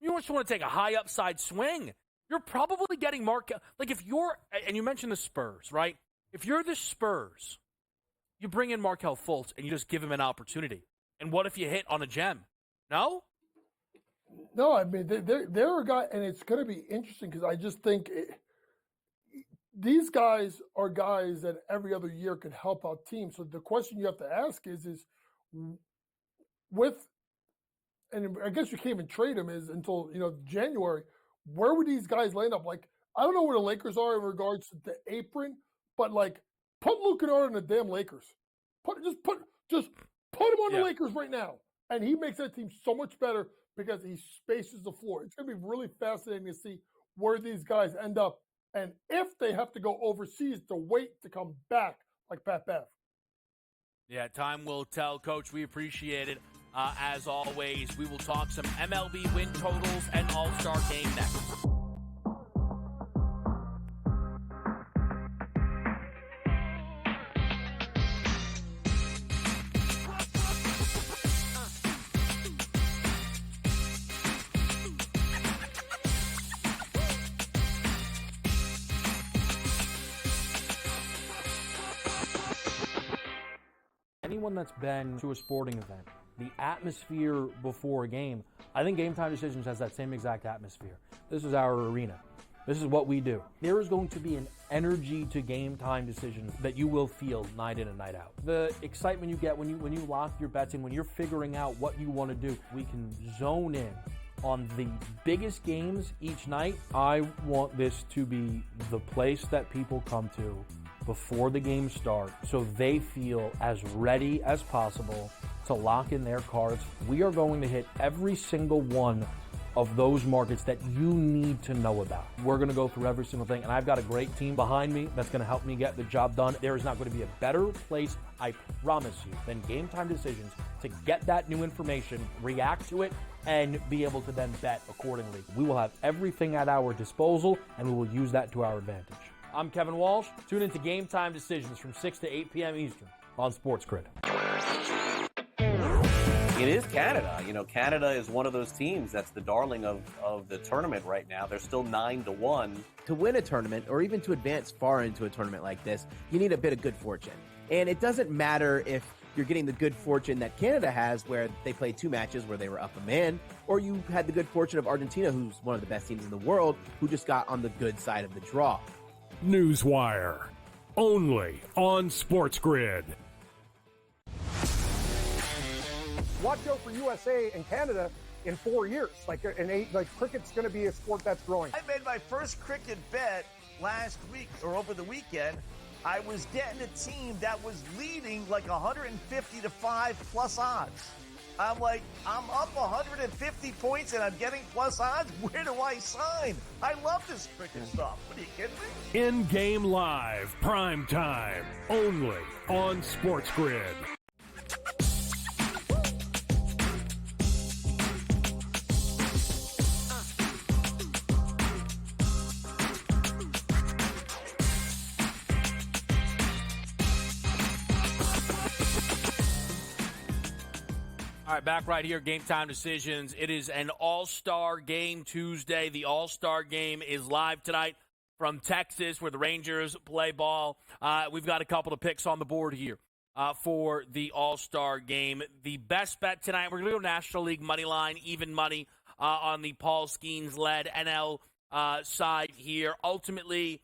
You just want to take a high upside swing. You're probably getting Markelle. Like and you mentioned the Spurs, right? If you're the Spurs, you bring in Markelle Fultz and you just give him an opportunity. And what if you hit on a gem? No? No, they're a guy, and it's going to be interesting because I just think these guys are guys that every other year could help out teams. So the question you have to ask is and I guess you can't even trade them until January. Where would these guys land up? Like, I don't know where the Lakers are in regards to the apron, but like, put Luke Kennard in the damn Lakers. Put him on the Lakers right now, and he makes that team so much better because he spaces the floor. It's going to be really fascinating to see where these guys end up, and if they have to go overseas to wait to come back, like Pat Bev. Yeah, time will tell, Coach. We appreciate it. As always, we will talk some MLB win totals and All-Star Game next. anyone that's been to a sporting event, the atmosphere before a game, I think Game Time Decisions has that same exact atmosphere. This is our arena. This is what we do. There is going to be an energy to Game Time Decisions that you will feel night in and night out. The excitement you get when you lock your bets in, when you're figuring out what you want to do, we can zone in on the biggest games each night. I want this to be the place that people come to before the games start so they feel as ready as possible to lock in their cards. We are going to hit every single one of those markets that you need to know about. We're going to go through every single thing, and I've got a great team behind me that's going to help me get the job done. There is not going to be a better place, I promise you, than Game Time Decisions to get that new information, react to it, and be able to then bet accordingly. We will have everything at our disposal, and we will use that to our advantage. I'm Kevin Walsh. Tune into Game Time Decisions from 6 to 8 p.m. Eastern on SportsGrid. It is Canada. Canada is one of those teams that's the darling of the tournament right now. They're still 9-1. To win a tournament, or even to advance far into a tournament like this, you need a bit of good fortune. And it doesn't matter if you're getting the good fortune that Canada has, where they played 2 matches where they were up a man, or you had the good fortune of Argentina, who's one of the best teams in the world, who just got on the good side of the draw. Newswire, only on SportsGrid. Watch out for USA and Canada in 4 years. Cricket's going to be a sport that's growing. I made my first cricket bet last week or over the weekend. I was getting a team that was leading like 150 to 5 plus odds. I'm like, I'm up 150 points and I'm getting plus odds. Where do I sign? I love this cricket stuff. What, are you kidding me? In-game live, prime time, only on SportsGrid. All right, back right here, Game Time Decisions. It is an All-Star Game Tuesday. The All-Star Game is live tonight from Texas, where the Rangers play ball. We've got a couple of picks on the board here for the All-Star Game. The best bet tonight, we're going to go National League money line, even money on the Paul Skeens-led NL side here. Ultimately,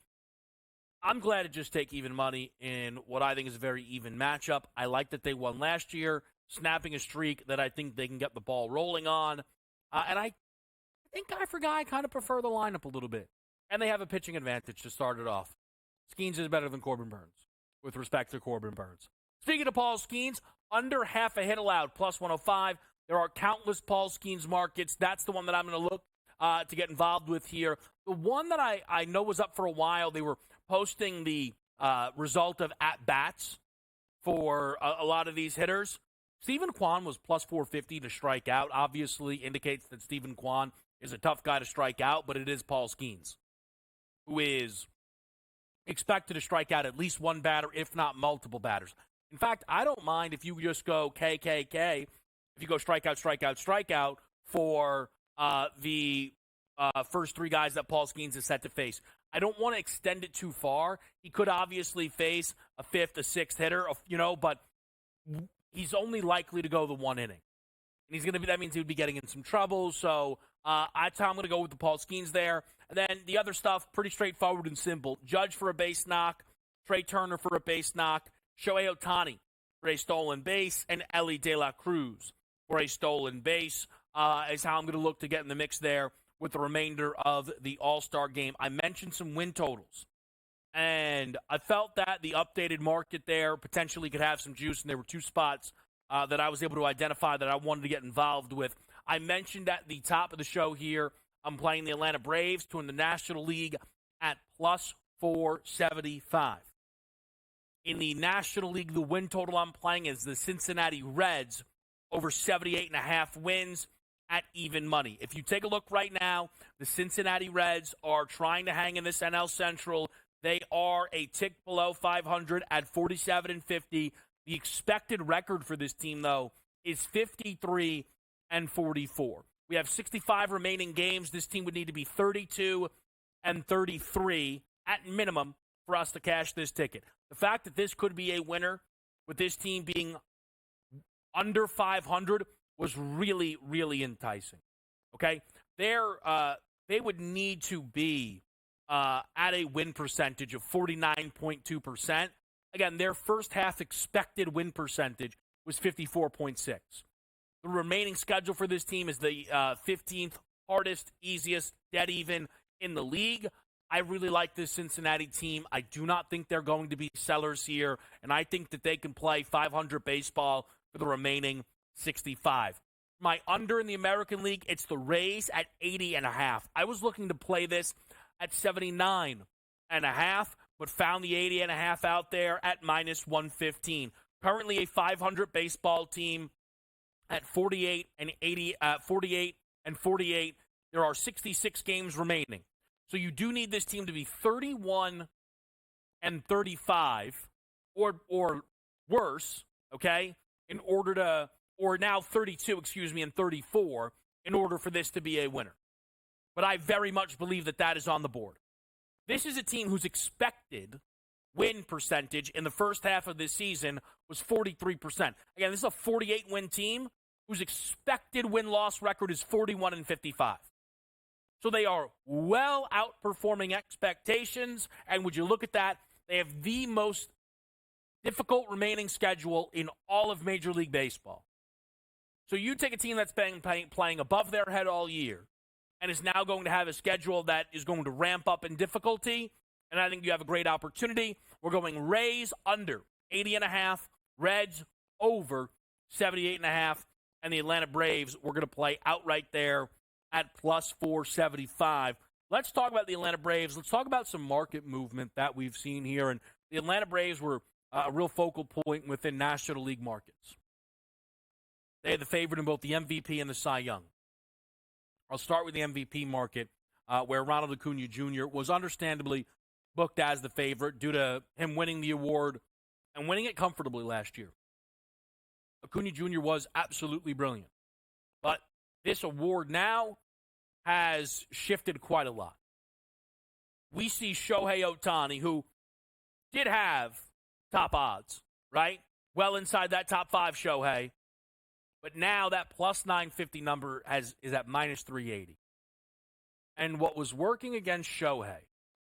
I'm glad to just take even money in what I think is a very even matchup. I like that they won last year, snapping a streak that I think they can get the ball rolling on. And I think guy for guy, I kind of prefer the lineup a little bit. And they have a pitching advantage to start it off. Skeens is better than Corbin Burns, with respect to Corbin Burns. Speaking of Paul Skeens, under half a hit allowed, plus 105. There are countless Paul Skeens markets. That's the one that I'm going to look to get involved with here. The one that I know was up for a while, they were posting the result of at-bats for a lot of these hitters. Stephen Kwan was plus 450 to strike out. Obviously indicates that Stephen Kwan is a tough guy to strike out, but it is Paul Skeens, who is expected to strike out at least one batter, if not multiple batters. In fact, I don't mind if you just go KKK, if you go strikeout, strikeout, strikeout for the first 3 guys that Paul Skeens is set to face. I don't want to extend it too far. He could obviously face a 5th, a 6th hitter, but he's only likely to go the 1 inning. And that means he would be getting in some trouble. So I'm going to go with the Paul Skeens there. And then the other stuff, pretty straightforward and simple. Judge for a base knock, Trey Turner for a base knock, Shohei Ohtani for a stolen base, and Ellie De La Cruz for a stolen base is how I'm going to look to get in the mix there with the remainder of the All-Star Game. I mentioned some win totals. And I felt that the updated market there potentially could have some juice, and there were 2 spots that I was able to identify that I wanted to get involved with. I mentioned at the top of the show here, I'm playing the Atlanta Braves to win the National League at plus 475. In the National League, the win total I'm playing is the Cincinnati Reds over 78.5 wins at even money. If you take a look right now, the Cincinnati Reds are trying to hang in this NL Central. They are a tick below 500 at 47-50. The expected record for this team, though, is 53-44. We have 65 remaining games. This team would need to be 32-33 at minimum for us to cash this ticket. The fact that this could be a winner, with this team being under 500 was really, really enticing. Okay? They would need to be at a win percentage of 49.2%. Again, their first half expected win percentage was 54.6. The remaining schedule for this team is the 15th hardest, easiest, dead even in the league. I really like this Cincinnati team. I do not think they're going to be sellers here, and I think that they can play 500 baseball for the remaining 65. My under in the American League, it's the Rays at 80.5. I was looking to play this at 79.5, but found the 80.5 out there at minus 115. Currently a 500 baseball team at 48 and 48. There are 66 games remaining. So you do need this team to be 31 and 35 or worse, okay? In order to, or now 32, and 34 in order for this to be a winner. But I very much believe that that is on the board. This is a team whose expected win percentage in the first half of this season was 43%. Again, this is a 48-win team whose expected win-loss record is 41 and 55. So they are well outperforming expectations, and would you look at that, they have the most difficult remaining schedule in all of Major League Baseball. So you take a team that's been playing above their head all year and is now going to have a schedule that is going to ramp up in difficulty, and I think you have a great opportunity. We're going Rays under 80.5, Reds over 78.5, and the Atlanta Braves, we're going to play outright there at plus 475. Let's talk about the Atlanta Braves. Let's talk about some market movement that we've seen here. And the Atlanta Braves were a real focal point within National League markets. They had the favorite in both the MVP and the Cy Young. I'll start with the MVP market, where Ronald Acuna Jr. was understandably booked as the favorite due to him winning the award and winning it comfortably last year. Acuna Jr. was absolutely brilliant. But this award now has shifted quite a lot. We see Shohei Ohtani, who did have top odds, right? Well inside that top 5 Shohei. But now that plus 950 number is at minus 380. And what was working against Shohei,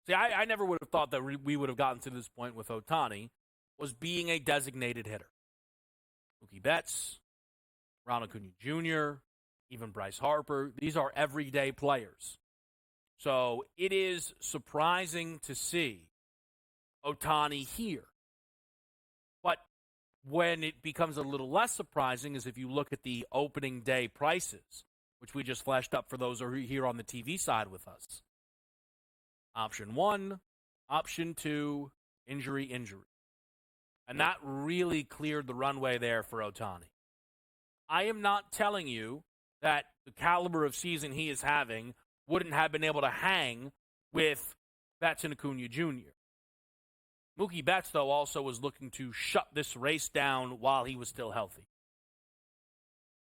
see, I never would have thought that we would have gotten to this point with Ohtani, was being a designated hitter. Mookie Betts, Ronald Acuna Jr., even Bryce Harper, these are everyday players. So it is surprising to see Ohtani here. But when it becomes a little less surprising is if you look at the opening day prices, which we just flashed up for those who are here on the TV side with us. Option 1, option 2, injury. And that really cleared the runway there for Ohtani. I am not telling you that the caliber of season he is having wouldn't have been able to hang with Betts and Acuna Jr. Mookie Betts, though, also was looking to shut this race down while he was still healthy.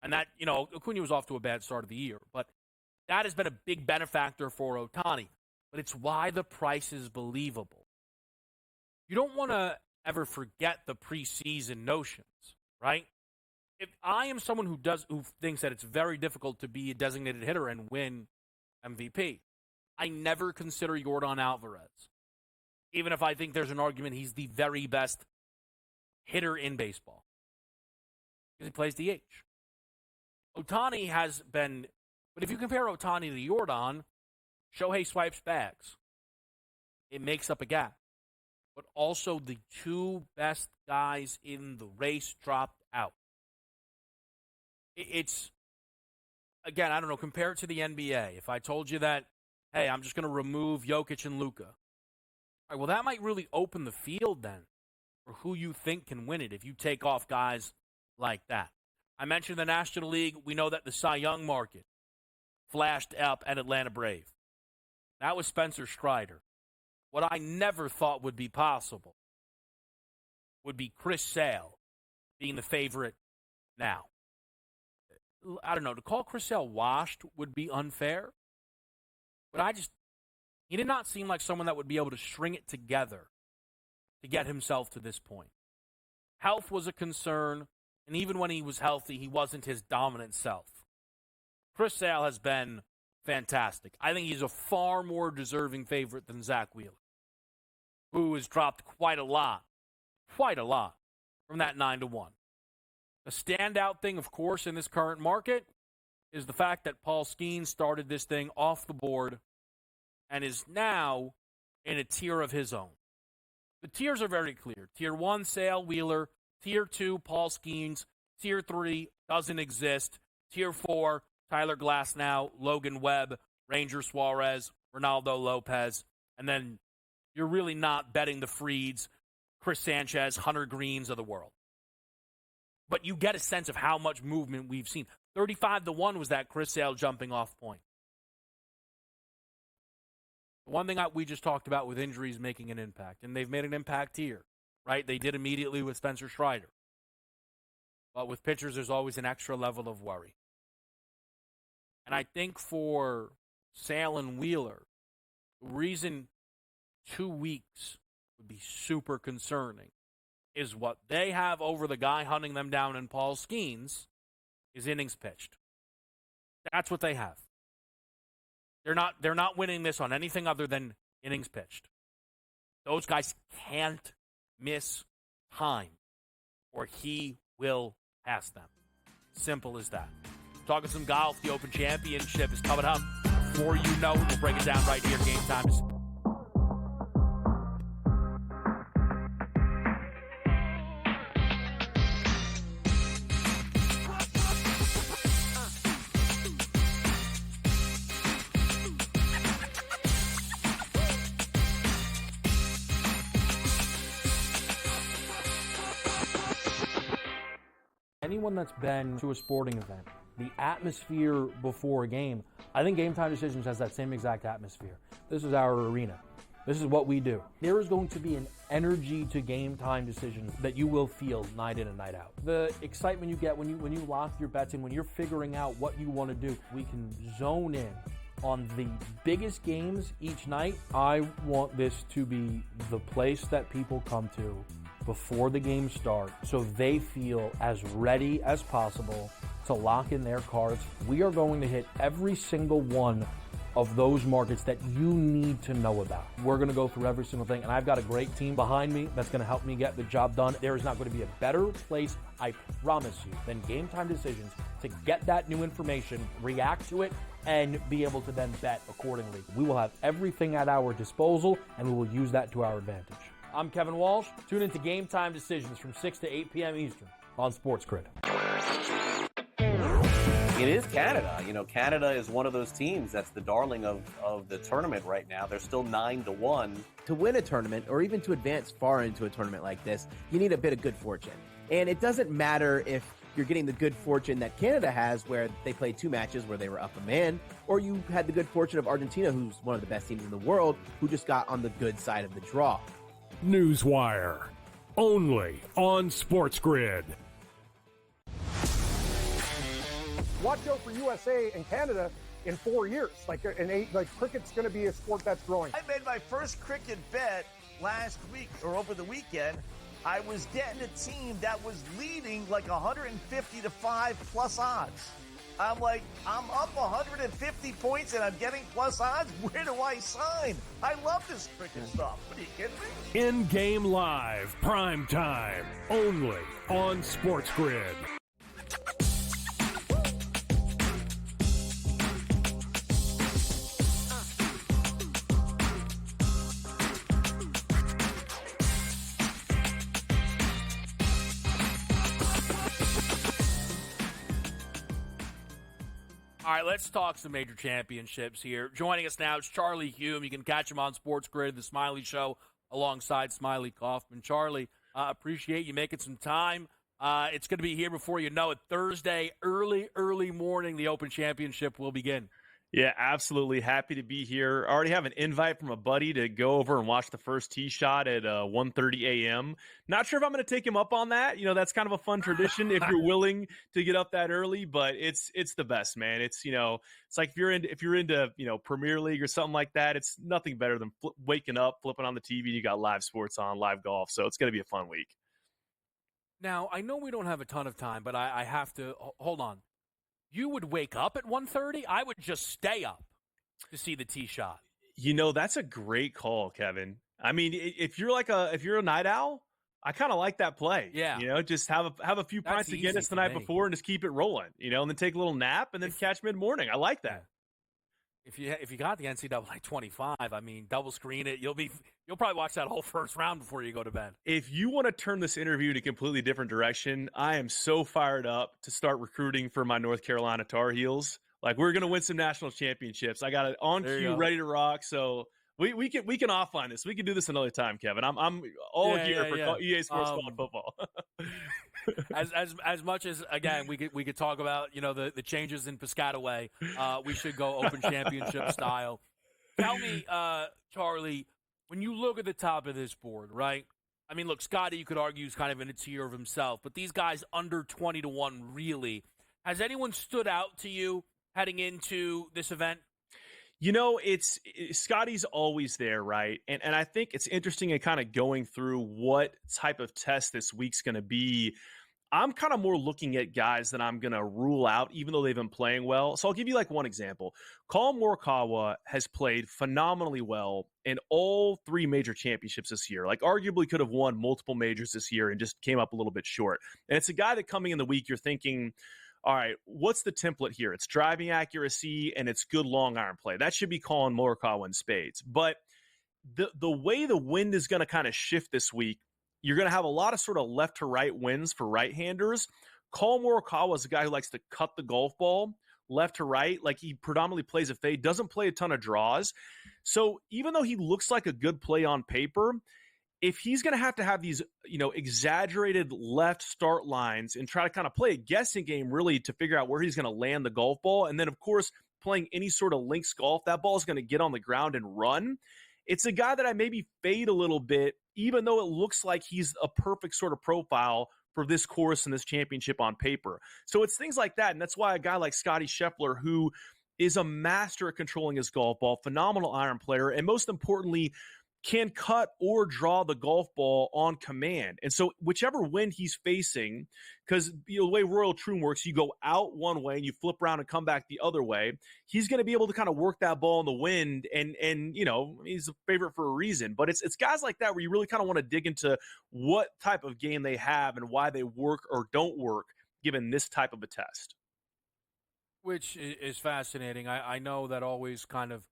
And that, Acuna was off to a bad start of the year, but that has been a big benefactor for Ohtani. But it's why the price is believable. You don't want to ever forget the preseason notions, right? If I am someone who thinks that it's very difficult to be a designated hitter and win MVP, I never consider Yordan Alvarez. Even if I think there's an argument he's the very best hitter in baseball. Because he plays DH. Ohtani has been, but if you compare Ohtani to Yordan, Shohei swipes bags. It makes up a gap. But also the 2 best guys in the race dropped out. It's, again, I don't know, compare it to the NBA. If I told you that, hey, I'm just going to remove Jokic and Luka. All right, well, that might really open the field then for who you think can win it if you take off guys like that. I mentioned the National League. We know that the Cy Young market flashed up at Atlanta Brave. That was Spencer Strider. What I never thought would be possible would be Chris Sale being the favorite now. I don't know, to call Chris Sale washed would be unfair, but he did not seem like someone that would be able to string it together to get himself to this point. Health was a concern, And even when he was healthy, he wasn't his dominant self. Chris Sale has been fantastic. I think he's a far more deserving favorite than Zach Wheeler, who has dropped quite a lot from that 9-1. The standout thing, of course, in this current market is the fact that Paul Skeens started this thing off the board and is now in a tier of his own. The tiers are very clear. Tier 1, Sale, Wheeler. Tier 2, Paul Skeens. Tier 3, doesn't exist. Tier 4, Tyler Glasnow, Logan Webb, Ranger Suarez, Ronaldo Lopez. And then you're really not betting the Freeds, Chris Sanchez, Hunter Greens of the world. But you get a sense of how much movement we've seen. 35-1 was that Chris Sale jumping off point. One thing we just talked about with injuries making an impact, and they've made an impact here, right? They did immediately with Spencer Strider. But with pitchers, there's always an extra level of worry. And I think for Sale and Wheeler, the reason 2 weeks would be super concerning is what they have over the guy hunting them down in Paul Skeens is innings pitched. That's what they have. They're not winning this on anything other than innings pitched. Those guys can't miss time or he will pass them. Simple as that. Talking some golf, the Open Championship is coming up. Before you know it, we'll break it down right here. Game Time is anyone that's been to a sporting event, the atmosphere before a game, I think Game Time Decisions has that same exact atmosphere. This is our arena. This is what we do. There is going to be an energy to Game Time Decisions that you will feel night in and night out. The excitement you get when you lock your bets in, when you're figuring out what you want to do, we can zone in on the biggest games each night. I want this to be the place that people come to before the games start so they feel as ready as possible to lock in their cards. We are going to hit every single one of those markets that you need to know about. We're going to go through every single thing, and I've got a great team behind me that's going to help me get the job done. There is not going to be a better place, I promise you, than Game Time Decisions to get that new information, react to it, and be able to then bet accordingly. We will have everything at our disposal, and we will use that to our advantage. I'm Kevin Walsh. Tune into Game Time Decisions from 6 to 8 p.m. Eastern on SportsGrid. It is Canada. You know, Canada is one of those teams that's the darling of the tournament right now. They're still 9-1. To win a tournament, or even to advance far into a tournament like this, you need a bit of good fortune. And it doesn't matter if you're getting the good fortune that Canada has, where they played 2 matches where they were up a man, or you had the good fortune of Argentina, who's one of the best teams in the world, who just got on the good side of the draw. Newswire, only on SportsGrid. Watch out for USA and Canada in 4 years. Like cricket's going to be a sport that's growing. I made my first cricket bet last week or over the weekend. I was getting a team that was leading like 150 to 5 plus odds. I'm like, I'm up 150 points and I'm getting plus odds. Where do I sign? I love this cricket stuff. What are you kidding me? In-game live, prime time, only on SportsGrid. All right, let's talk some major championships here. Joining us now is Charlie Hume. You can catch him on SportsGrid, The Smiley Show, alongside Smiley Kaufman. Charlie, appreciate you making some time. It's going to be here before you know it. Thursday, early morning, the Open Championship will begin. Yeah, absolutely. Happy to be here. I already have an invite from a buddy to go over and watch the first tee shot at 1:30 a.m. Not sure if I'm going to take him up on that. You know, that's kind of a fun tradition if you're willing to get up that early, but it's the best, man. It's, you know, it's like if you're into, you know, Premier League or something like that, it's nothing better than waking up, flipping on the TV, and you got live sports on, live golf. So it's going to be a fun week. Now, I know we don't have a ton of time, but I have to hold on. You would wake up at 1:30? I would just stay up to see the tee shot. That's a great call, Kevin. I mean, if you're a night owl, I kind of like that play. Yeah. Just have a few That's pints of Guinness easy the for night me. before and just keep it rolling, and then take a little nap and then catch mid-morning. I like that. If you got the NCAA 25, I mean, double screen it. You'll probably watch that whole first round before you go to bed. If you want to turn this interview in a completely different direction, I am so fired up to start recruiting for my North Carolina Tar Heels. Like, we're going to win some national championships. I got it on cue, ready to rock. So we can offline this. We can do this another time, Kevin. I'm all gear for EA Sports College Football. as much as, again, we could talk about the changes in Piscataway. We should go Open Championship style. Tell me, Charlie, when you look at the top of this board, right? I mean, look, Scotty, you could argue, is kind of in a tier of himself, but these guys under 20-1, really, has anyone stood out to you heading into this event? It's Scotty's always there, right? And I think it's interesting in kind of going through what type of test this week's going to be. I'm kind of more looking at guys that I'm going to rule out, even though they've been playing well. So I'll give you one example. Colin Morikawa has played phenomenally well in all 3 major championships this year. Arguably could have won multiple majors this year and just came up a little bit short. And it's a guy that coming in the week, you're thinking, all right, what's the template here? It's driving accuracy and it's good long iron play. That should be Colin Morikawa in spades. But the way the wind is going to kind of shift this week, you're going to have a lot of sort of left to right winds for right-handers. Colin Morikawa is a guy who likes to cut the golf ball left to right. He predominantly plays a fade, doesn't play a ton of draws. So even though he looks like a good play on paper, if he's going to have these, exaggerated left start lines and try to kind of play a guessing game really to figure out where he's going to land the golf ball, and then, of course, playing any sort of links golf, that ball is going to get on the ground and run. It's a guy that I maybe fade a little bit, even though it looks like he's a perfect sort of profile for this course and this championship on paper. So it's things like that, and that's why a guy like Scotty Scheffler, who is a master at controlling his golf ball, phenomenal iron player, and most importantly, can cut or draw the golf ball on command. And so whichever wind he's facing, because the way Royal Troon works, you go out one way and you flip around and come back the other way. He's going to be able to kind of work that ball in the wind, and he's a favorite for a reason. But it's guys like that where you really kind of want to dig into what type of game they have and why they work or don't work given this type of a test. Which is fascinating. I know that always kind of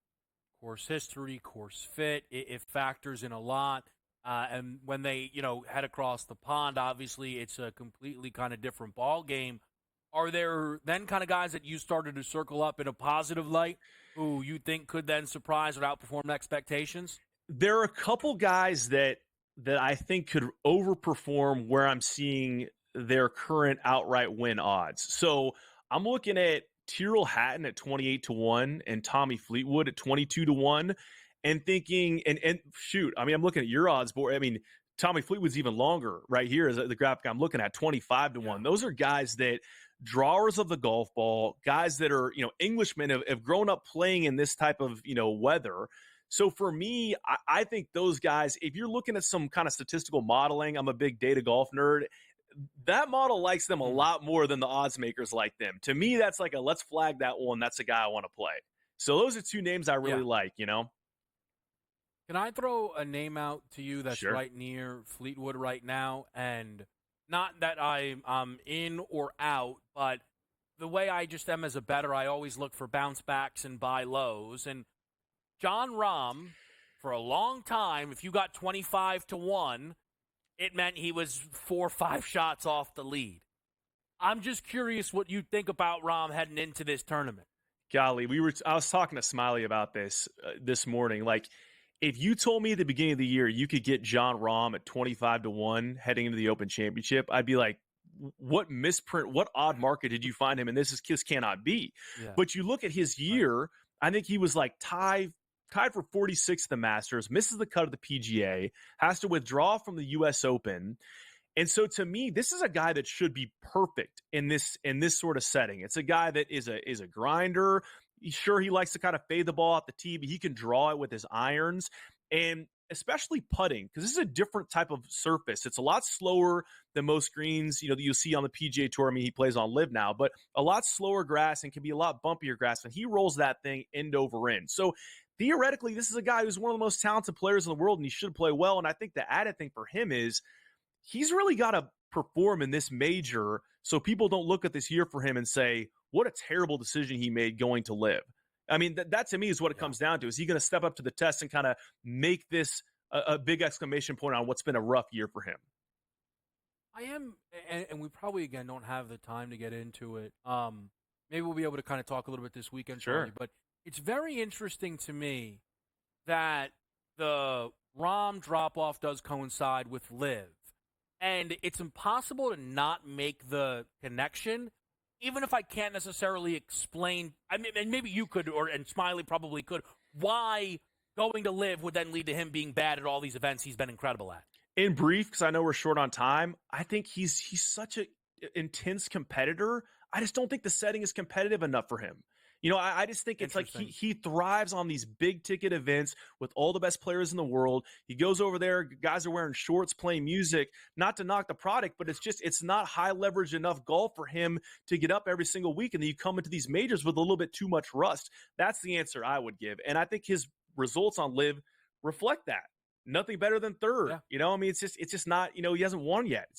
course history, course fit, it factors in a lot. And when they, head across the pond, obviously it's a completely kind of different ball game. Are there then kind of guys that you started to circle up in a positive light who you think could then surprise or outperform expectations? There are a couple guys that I think could overperform where I'm seeing their current outright win odds. So I'm looking at Tyrrell Hatton at 28-1 and Tommy Fleetwood at 22-1 and thinking, and shoot, I mean, I'm looking at your odds board. I mean, Tommy Fleetwood's even longer right here is the graphic I'm looking at, 25-1. Yeah. Those are guys that drawers of the golf ball, guys that are, Englishmen have grown up playing in this type of, weather. So for me, I think those guys, if you're looking at some kind of statistical modeling, I'm a big data golf nerd. That model likes them a lot more than the odds makers like them. To me, that's like let's flag that one. That's a guy I want to play. So those are 2 names I really like, Can I throw a name out to you that's Sure. right near Fleetwood right now? And not that I'm in or out, but the way I just am as a bettor, I always look for bounce backs and buy lows. And John Rahm, for a long time, if you got 25-1, it meant he was 4 or 5 shots off the lead. I'm just curious what you think about Rahm heading into this tournament. Golly, I was talking to Smiley about this this morning. If you told me at the beginning of the year you could get John Rahm at 25-1 heading into the Open Championship, I'd be like, what misprint, what odd market did you find him? And this cannot be. Yeah. But you look at his year, I think he was tied for 46th at the Masters, misses the cut of the PGA, has to withdraw from the U.S. Open. And so to me, this is a guy that should be perfect in this sort of setting. It's a guy that is a grinder. Sure, he likes to kind of fade the ball off the tee, but he can draw it with his irons. And especially putting, because this is a different type of surface. It's a lot slower than most greens, that you see on the PGA Tour. I mean, he plays on Live now, but a lot slower grass and can be a lot bumpier grass. And he rolls that thing end over end. So theoretically, this is a guy who's one of the most talented players in the world, and he should play well. And I think the added thing for him is he's really got to perform in this major so people don't look at this year for him and say, what a terrible decision he made going to Live. I mean, that to me is what it comes down to. Is he going to step up to the test and kind of make this a big exclamation point on what's been a rough year for him? I am, and we probably, again, don't have the time to get into it. Maybe we'll be able to kind of talk a little bit this weekend, Sure. Charlie, but it's very interesting to me that the Rahm drop-off does coincide with Live, and it's impossible to not make the connection, even if I can't necessarily explain, I mean, and maybe you could, and Smiley probably could, why going to Live would then lead to him being bad at all these events he's been incredible at. In brief, because I know we're short on time, I think he's such an intense competitor. I just don't think the setting is competitive enough for him. I just think it's like he thrives on these big ticket events with all the best players in the world. He goes over there, guys are wearing shorts, playing music, not to knock the product, but it's not high leverage enough golf for him to get up every single week. And then you come into these majors with a little bit too much rust. That's the answer I would give. And I think his results on Live reflect that. Nothing better than third. Yeah. I mean, it's just not, he hasn't won yet.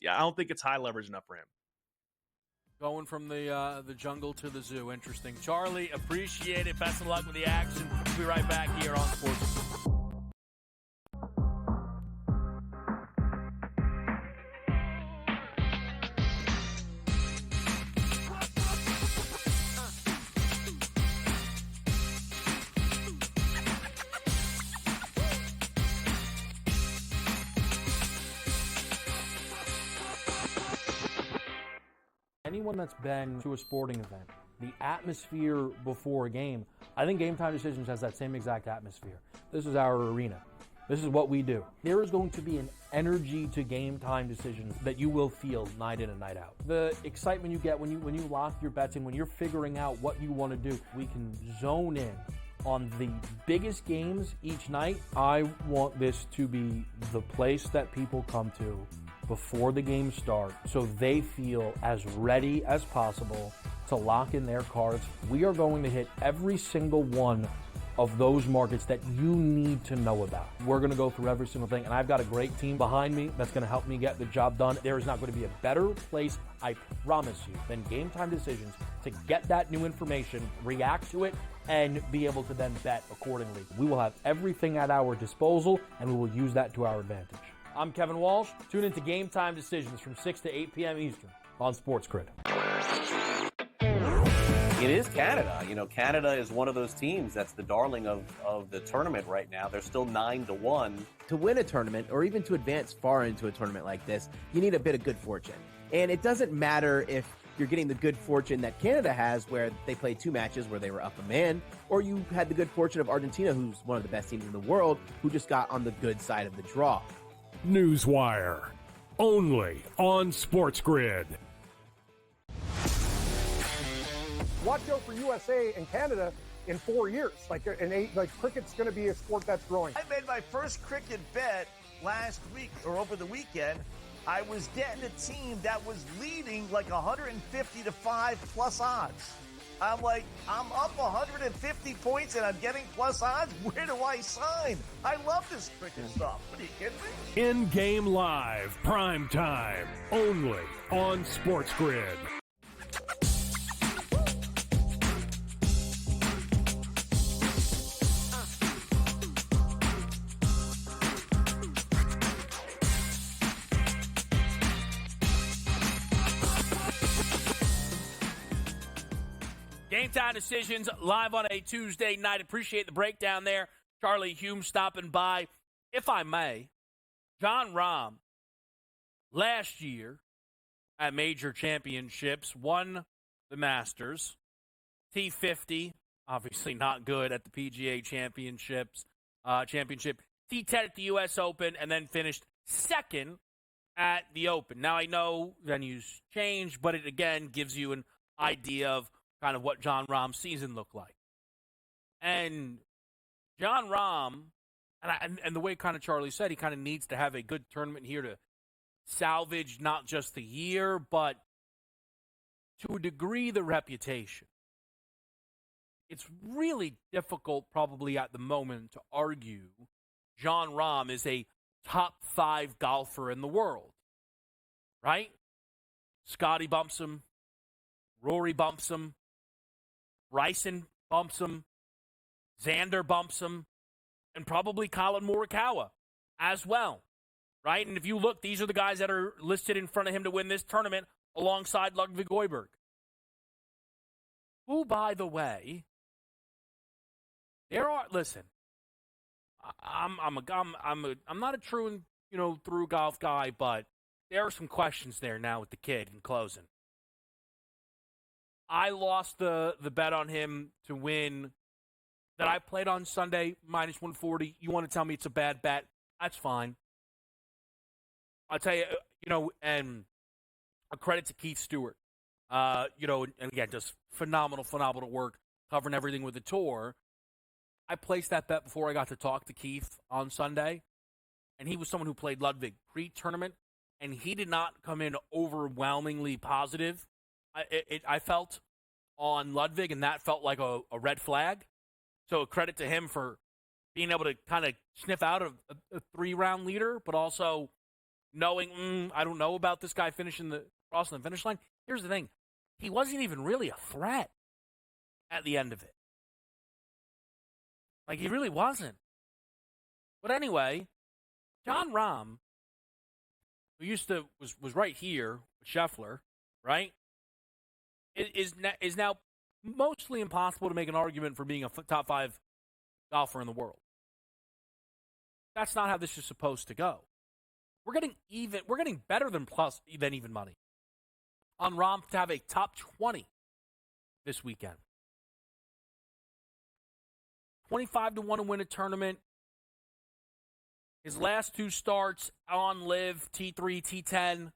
I don't think it's high leverage enough for him. Going from the jungle to the zoo. Interesting. Charlie, appreciate it. Best of luck with the action. We'll be right back here on Sports. Anyone that's been to a sporting event, the atmosphere before a game, I think GameTime Decisions has that same exact atmosphere. This is our arena. This is what we do. There is going to be an energy to GameTime Decisions that you will feel night in and night out. The excitement you get when you lock your bets in, when you're figuring out what you want to do, we can zone in on the biggest games each night. I want this to be the place that people come to before the games start so they feel as ready as possible to lock in their cards. We are going to hit every single one of those markets that you need to know about. We're going to go through every single thing, and I've got a great team behind me that's going to help me get the job done. There is not going to be a better place, I promise you, than GameTime Decisions to get that new information, react to it, and be able to then bet accordingly. We will have everything at our disposal, and we will use that to our advantage. I'm Kevin Walsh. Tune into GameTime Decisions from 6 to 8 p.m. Eastern on SportsGrid. It is Canada. Canada is one of those teams that's the darling of the tournament right now. They're still 9-1. To win a tournament, or even to advance far into a tournament like this, you need a bit of good fortune. And it doesn't matter if you're getting the good fortune that Canada has, where they played 2 matches where they were up a man, or you had the good fortune of Argentina, who's one of the best teams in the world, who just got on the good side of the draw. Newswire, only on SportsGrid. Watch out for USA and Canada in 4 years. Cricket's going to be a sport that's growing. I made my first cricket bet last week or over the weekend. I was getting a team that was leading like 150 to 5 plus odds. I'm like, I'm up 150 points and I'm getting plus odds. Where do I sign? I love this cricket stuff. What are you kidding me? In-game live, prime time, only on SportsGrid. GameTime Decisions live on a Tuesday night. Appreciate the breakdown there. Charlie Hume stopping by. If I may, Jon Rahm last year at major championships won the Masters, T50, obviously not good at the PGA championship, T10 at the U.S. Open, and then finished second at the Open. Now, I know venues change, but it, again, gives you an idea of kind of what Jon Rahm's season looked like. And Jon Rahm, And the way kind of Charlie said, he kind of needs to have a good tournament here to salvage not just the year, but to a degree the reputation. It's really difficult probably at the moment to argue Jon Rahm is a top 5 golfer in the world, right? Scotty bumps him. Rory bumps him. Bryson bumps him. Xander bumps him. And probably Colin Morikawa as well, right? And if you look, these are the guys that are listed in front of him to win this tournament alongside Ludwig Højbjerg. Who, by the way, listen, I'm not a true and through golf guy, but there are some questions there now with the kid in closing. I lost the bet on him to win that I played on Sunday, minus 140. You want to tell me it's a bad bet? That's fine. I'll tell you, and a credit to Keith Stewart. And again, just phenomenal work covering everything with the tour. I placed that bet before I got to talk to Keith on Sunday, and he was someone who played Ludwig pre-tournament, and he did not come in overwhelmingly positive. I felt on Ludwig, and that felt like a red flag. So a credit to him for being able to kind of sniff out a 3-round leader, but also knowing, I don't know about this guy crossing the finish line. Here's the thing. He wasn't even really a threat at the end of it. Like, he really wasn't. But anyway, Jon Rahm, who was right here with Scheffler, right, is now mostly impossible to make an argument for being a top 5 golfer in the world. That's not how this is supposed to go. We're getting better than even money on Rahm to have a top 20 this weekend. 25-1 to win a tournament. His last 2 starts on Live, T3, T10.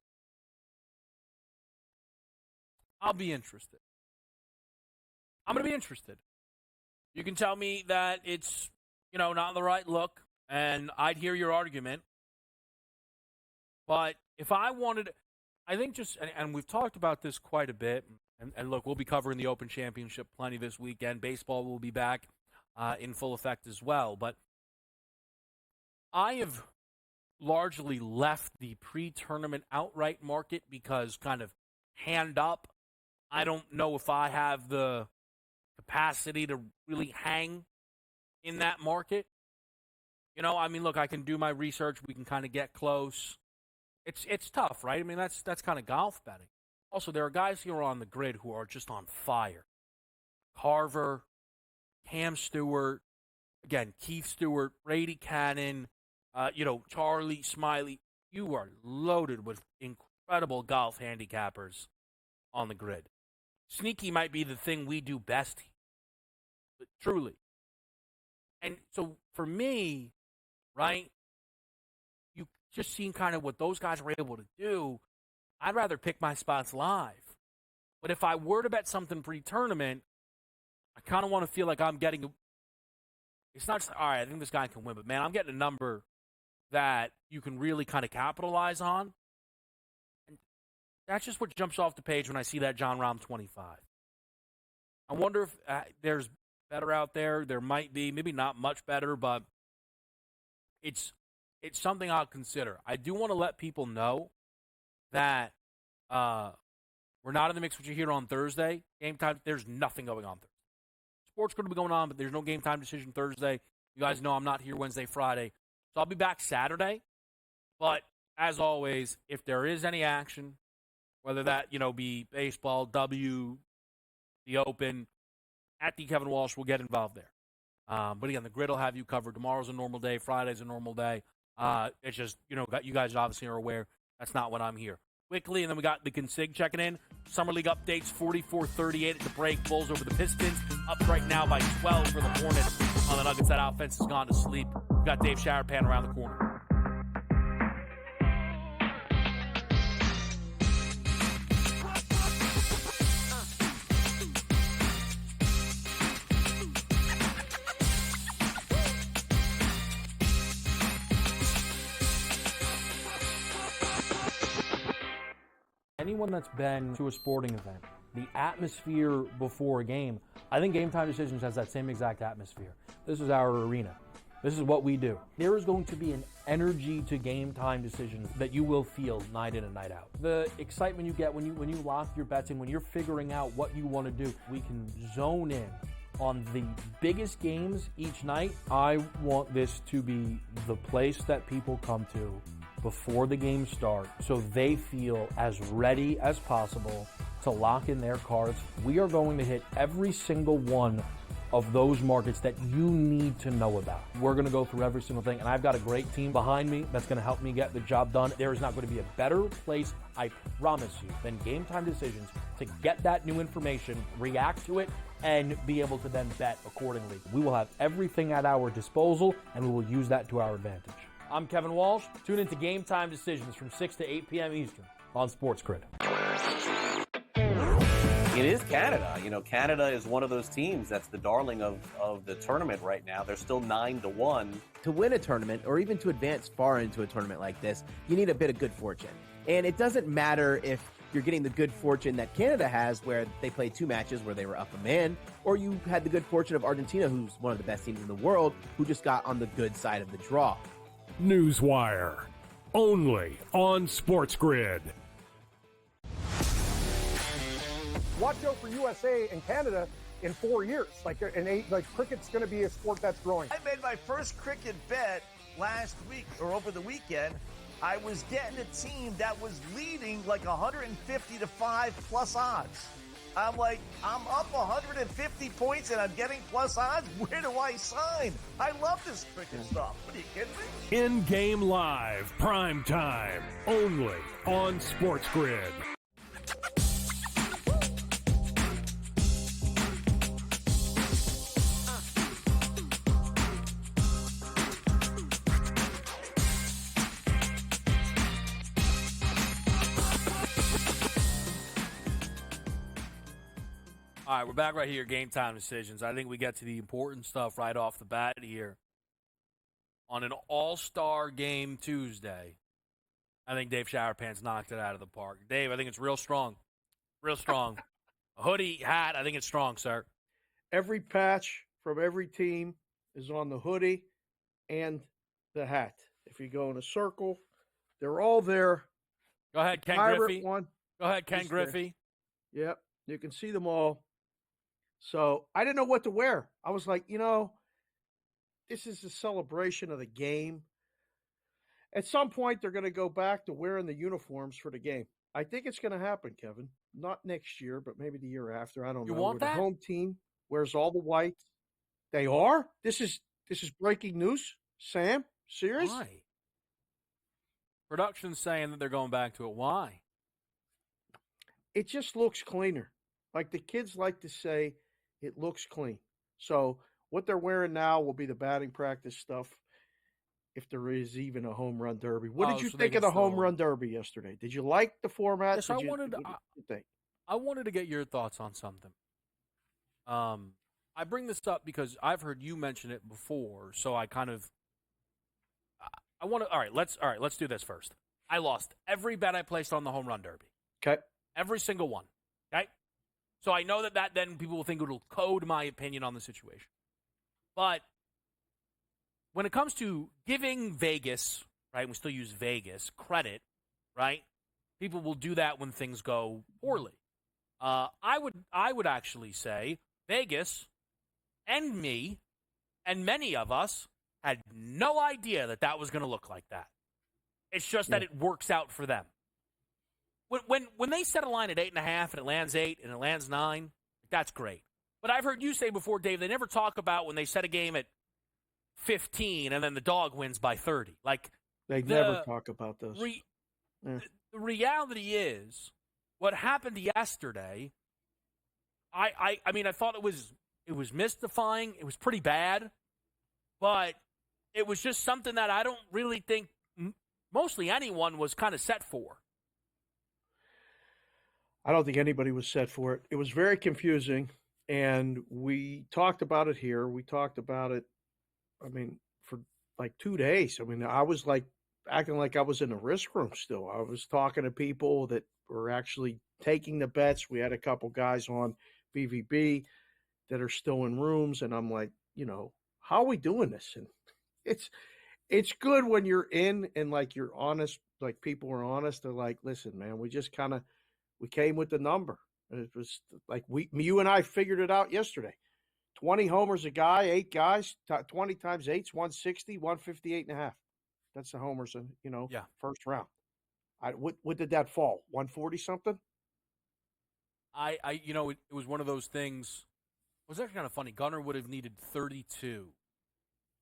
I'll be interested. I'm going to be interested. You can tell me that it's, not the right look, and I'd hear your argument. But if I wanted, I think and we've talked about this quite a bit, and look, we'll be covering the Open Championship plenty this weekend. Baseball will be back in full effect as well. But I have largely left the pre-tournament outright market because kind of hand up, I don't know if I have the capacity to really hang in that market. Look, I can do my research. We can kind of get close. It's tough, right? I mean, that's kind of golf betting. Also, there are guys here on the grid who are just on fire. Carver, Cam Stewart, again, Keith Stewart, Brady Cannon, Charlie Smiley. You are loaded with incredible golf handicappers on the grid. Sneaky might be the thing we do best, but truly. And so for me, right, you just seen kind of what those guys were able to do. I'd rather pick my spots live. But if I were to bet something pre-tournament, I kind of want to feel like I'm getting it's not just, all right, I think this guy can win, but man, I'm getting a number that you can really kind of capitalize on. And that's just what jumps off the page when I see that Jon Rahm 25. I wonder if there's better out there. There might be, maybe not much better, but it's something I'll consider. I do want to let people know that we're not in the mix what you hear on Thursday. Game time, there's nothing going on Thursday. Sports going to be going on, but there's no game time decision Thursday. You guys know I'm not here Wednesday, Friday. So I'll be back Saturday. But as always, if there is any action, whether that, be baseball, the Open, at the Kevin Walsh, will get involved there. But again, the grid will have you covered. Tomorrow's a normal day. Friday's a normal day. It's just, you guys obviously are aware that's not when I'm here. Quickly, and then we got the Consig checking in. Summer League updates, 44-38 at the break. Bulls over the Pistons. Up right now by 12 for the Hornets. On the Nuggets, that offense has gone to sleep. We got Dave Sharapan around the corner. anyone that's been to a sporting event, the atmosphere before a game, I think Game Time Decisions has that same exact atmosphere. This is our arena. This is what we do. There is going to be an energy to Game Time Decisions that you will feel night in and night out. The excitement you get when you lock your bets in, when you're figuring out what you want to do, we can zone in on the biggest games each night. I want this to be the place that people come to before the games start so they feel as ready as possible to lock in their cards. We are going to hit every single one of those markets that you need to know about. We're going to go through every single thing, and I've got a great team behind me that's going to help me get the job done. There is not going to be a better place, I promise you, than Game Time Decisions to get that new information, react to it, and be able to then bet accordingly. We will have everything at our disposal, and we will use that to our advantage. I'm Kevin Walsh. Tune into Game Time Decisions from 6 to 8 p.m. Eastern on SportsGrid. It is Canada. You know, Canada is one of those teams that's the darling of the tournament right now. They're still 9-1. To win a tournament, or even to advance far into a tournament like this, you need a bit of good fortune. And it doesn't matter if you're getting the good fortune that Canada has, where they played 2 matches where they were up a man, or you had the good fortune of Argentina, who's one of the best teams in the world, who just got on the good side of the draw. Newswire, only on SportsGrid. Watch out for USA and Canada in 4 years. Like cricket's going to be a sport that's growing. I made my first cricket bet last week or over the weekend. I was getting a team that was leading like 150 to 5 plus odds. I'm like, I'm up 150 points and I'm getting plus odds. Where do I sign? I love this cricket stuff. What are you kidding me? In-game live, prime time, only on SportsGrid. All right, we're back right here, Game Time Decisions. I think we get to the important stuff right off the bat here. On an all-star game Tuesday, I think Dave Showerpants knocked it out of the park. Dave, I think it's real strong. Real strong. A hoodie, hat, I think it's strong, sir. Every patch from every team is on the hoodie and the hat. If you go in a circle, they're all there. Go ahead, Ken Griffey. Go ahead, Ken Griffey. Yep, you can see them all. So I didn't know what to wear. I was like, this is a celebration of the game. At some point, they're going to go back to wearing the uniforms for the game. I think it's going to happen, Kevin. Not next year, but maybe the year after. I don't know. You want that? The home team wears all the whites. They are? This is breaking news? Sam? Serious? Why? Production's saying that they're going back to it. Why? It just looks cleaner. Like the kids like to say, it looks clean. So what they're wearing now will be the batting practice stuff, if there is even a home run derby. What did you think of the home run derby yesterday? Did you like the format? Yes, what did you think? I wanted to get your thoughts on something. I bring this up because I've heard you mention it before, so I kind of I want to. All right, let's do this first. I lost every bet I placed on the home run derby. Okay, every single one. Okay. So I know that then people will think it'll code my opinion on the situation. But when it comes to giving Vegas, right, we still use Vegas, credit, right, people will do that when things go poorly. I would actually say Vegas and me and many of us had no idea that was going to look like that. It's just that it works out for them. When they set a line at 8.5 and it lands 8 and it lands 9, that's great. But I've heard you say before, Dave, they never talk about when they set a game at 15 and then the dog wins by 30. Like they never talk about this. The reality is, what happened yesterday. I mean, I thought it was mystifying. It was pretty bad, but it was just something that I don't really think mostly anyone was kind of set for. I don't think anybody was set for it. It was very confusing, and we talked about it here. We talked about it, for like 2 days. I was like acting like I was in the risk room still. I was talking to people that we're actually taking the bets. We had a couple guys on BVB that are still in rooms, and I'm like, how are we doing this? And it's good when you're in and like you're honest, like people are honest. They're like, listen, man, we just we came with the number. It was like you and I figured it out yesterday. 20 homers a guy, 8 guys, 20 times 8's 160, 158.5. That's the homers in, first round. What did that fall? 140 something? It was one of those things. It was actually kind of funny. Gunnar would have needed 32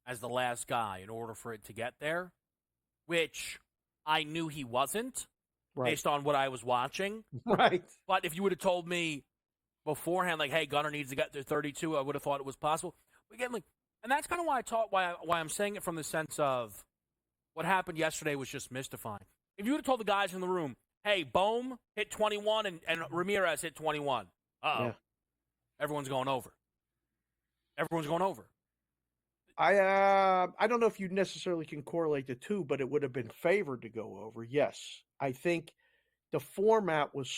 as the last guy in order for it to get there, which I knew he wasn't based on what I was watching. Right. But if you would have told me beforehand, like, hey, Gunnar needs to get to 32, I would have thought it was possible. But again, and that's kind of why I'm saying it from the sense of what happened yesterday was just mystifying. If you would have told the guys in the room, hey, Bohm hit 21 and Ramirez hit 21, everyone's going over. Everyone's going over. I don't know if you necessarily can correlate the two, but it would have been favored to go over. Yes. I think the format was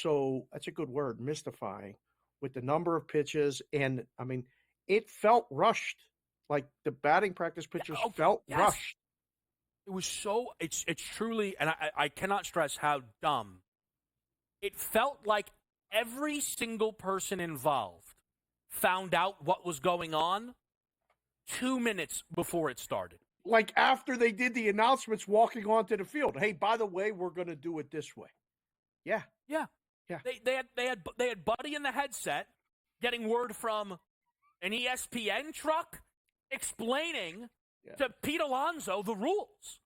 that's a good word, mystifying with the number of pitches. And I mean, it felt rushed. Like the batting practice pitchers felt rushed. It was it's truly, and I cannot stress how dumb. It felt like every single person involved found out what was going on 2 minutes before it started. Like after they did the announcements walking onto the field. Hey, by the way, we're going to do it this way. Yeah. Yeah. Yeah. They had Buddy in the headset getting word from an ESPN truck explaining to Pete Alonso the rules.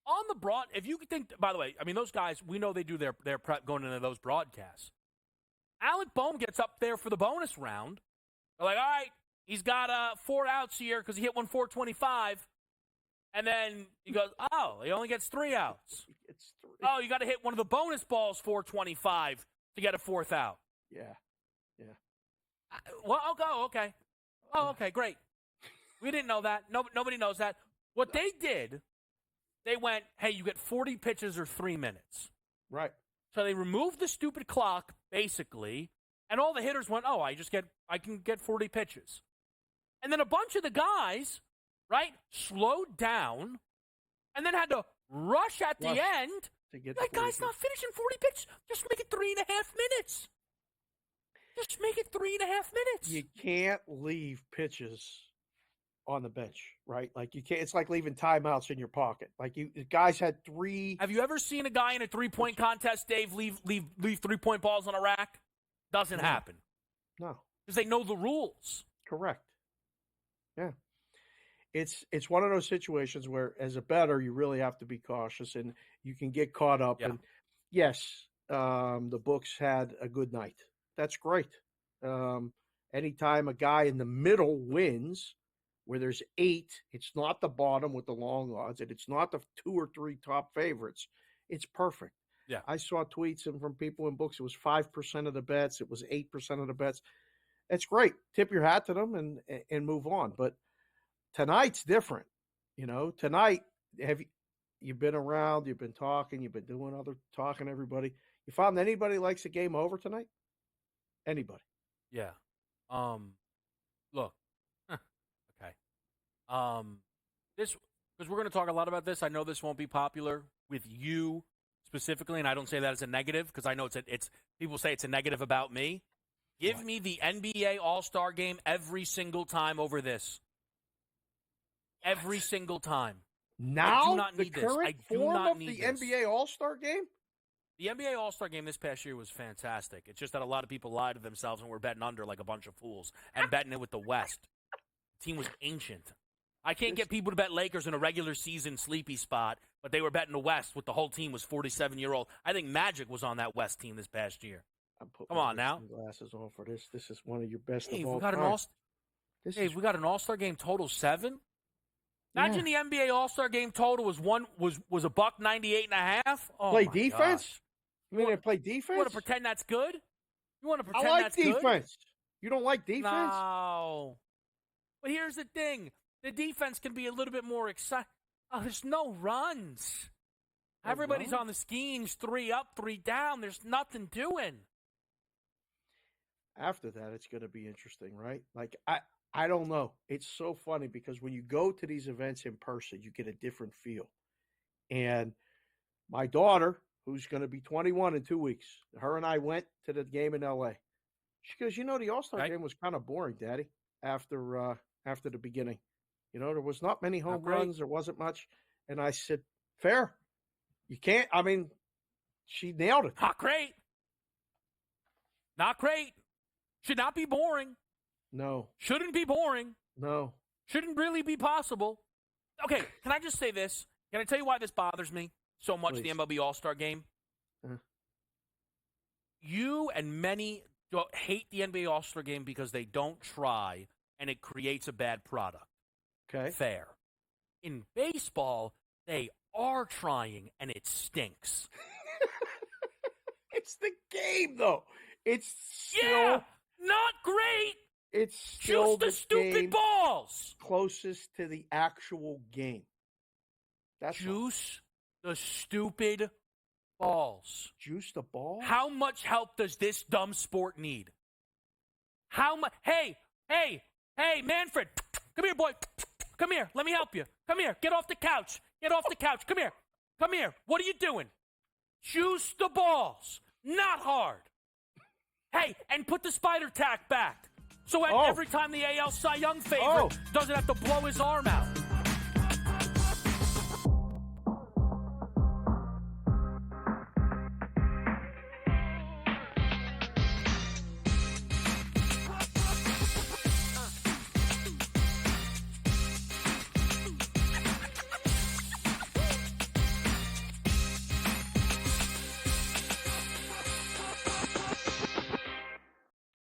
On the broad, if you think, by the way, I mean, those guys, we know they do their prep going into those broadcasts. Alec Bohm gets up there for the bonus round. They're like, all right, he's got 4 outs here because he hit one 425. And then he goes, oh, he only gets 3 outs. Oh, you got to hit one of the bonus balls 425 to get a 4th out. Yeah. Well, okay. Oh, okay, great. We didn't know that. Nobody knows that. What they did, they went, hey, you get 40 pitches or 3 minutes. Right. So they removed the stupid clock, basically, and all the hitters went, oh, I can get 40 pitches. And then a bunch of the guys, right, slowed down and then had to rush at the end. Like, guys, not finishing 40 pitches. Just make it 3.5 minutes. Just make it 3.5 minutes. You can't leave pitches on the bench, right? Like you can't. It's like leaving timeouts in your pocket. Like the guys had 3. Have you ever seen a guy in a 3-point contest, Dave, leave 3-point balls on a rack? Doesn't happen. No, because they know the rules. Correct. Yeah, it's one of those situations where, as a bettor, you really have to be cautious, and you can get caught up. Yeah. And yes, the books had a good night. That's great. Anytime a guy in the middle wins, where there's 8, it's not the bottom with the long odds, and it's not the 2 or 3 top favorites. It's perfect. Yeah. I saw tweets from people in books. It was 5% of the bets. It was 8% of the bets. It's great. Tip your hat to them and move on. But tonight's different. Tonight, you've been around, you've been talking, you've been doing other talking to everybody. You found anybody likes the game over tonight? Anybody? Yeah. Look. Okay. This, because we're going to talk a lot about this. I know this won't be popular with you specifically, and I don't say that as a negative because I know it's people say it's a negative about me. Give me the NBA All-Star game every single time over this. Every single time. Now, I do not the need current this. form of the NBA All-Star game? The NBA All-Star game this past year was fantastic. It's just that a lot of people lied to themselves and were betting under like a bunch of fools and betting it with the West. The team was ancient. I can't get people to bet Lakers in a regular season sleepy spot, but they were betting the West with the whole team was 47-year-old. I think Magic was on that West team this past year. Come on now. Glasses on for this. This is one of your best Hey, of all we got time. we got an All-Star game total 7. Imagine the NBA All-Star game total was $198.5. Oh, play my defense? gosh. You mean to play defense? You want to pretend that's good? You want to pretend I like that's defense. good? You don't like defense? No. But here's the thing. The defense can be a little bit more exciting. Oh, there's no runs. Everybody's on the Skeens, 3 up, 3 down. There's nothing doing. After that, it's going to be interesting, right? Like, I don't know. It's so funny because when you go to these events in person, you get a different feel. And my daughter, who's going to be 21 in 2 weeks, her and I went to the game in L.A. She goes, the All-Star game was kind of boring, Daddy, after the beginning. There was not many home runs. There wasn't much. And I said, fair. You can't. I mean, she nailed it. Not great. Not great. Should not be boring. No. Shouldn't be boring. No. Shouldn't really be possible. Okay, can I just say this? Can I tell you why this bothers me so much, the MLB All-Star game? You and many hate the NBA All-Star game because they don't try, and it creates a bad product. Okay. Fair. In baseball, they are trying, and it stinks. It's the game, though. It's still not great. It's still just the stupid balls closest to the actual game. That's juice the stupid balls. Juice the ball? How much help does this dumb sport need? How much? Hey, Manfred, come here, boy. Come here. Let me help you. Come here. Get off the couch. Come here. Come here. What are you doing? Juice the balls. Not hard. Hey, and put the spider tack back. So every time the AL Cy Young favorite doesn't have to blow his arm out.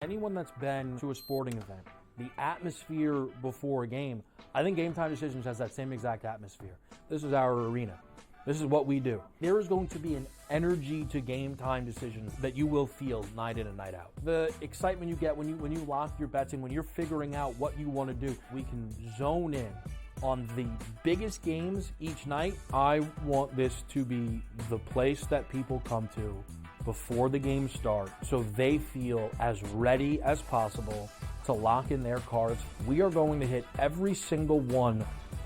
Anyone that's been to a sporting event, the atmosphere before a game, I think Game Time Decisions has that same exact atmosphere. This is our arena. This is what we do. There is going to be an energy to Game Time Decisions that you will feel night in and night out. The excitement you get when you lock your bets in, when you're figuring out what you want to do, we can zone in on the biggest games each night. I want this to be the place that people come to before the game starts so they feel as ready as possible to lock in their cards. We are going to hit every single one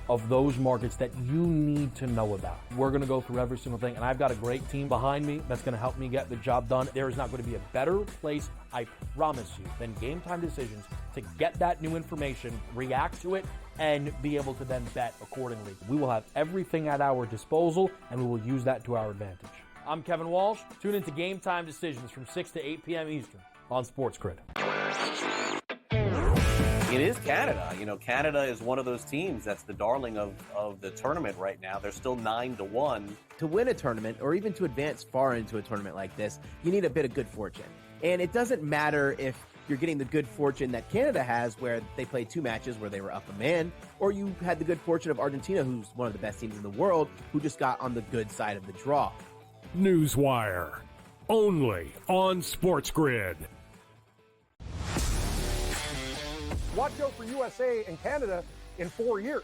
of those markets that you need to know about. We're going to go through every single thing, and I've got a great team behind me that's going to help me get the job done. There is not going to be a better place, I promise you, than Game Time Decisions to get that new information, react to it, and be able to then bet accordingly. We will have everything at our disposal, and we will use that to our advantage. I'm Kevin Walsh. Tune into Game Time Decisions from 6 to 8 p.m. Eastern on SportsGrid. It is Canada. Canada is one of those teams that's the darling of the tournament right now. They're still 9-1. To win a tournament, or even to advance far into a tournament like this, you need a bit of good fortune. And it doesn't matter if you're getting the good fortune that Canada has, where they played 2 matches where they were up a man, or you had the good fortune of Argentina, who's one of the best teams in the world, who just got on the good side of the draw. Newswire, only on SportsGrid. Watch out for USA and Canada in 4 years.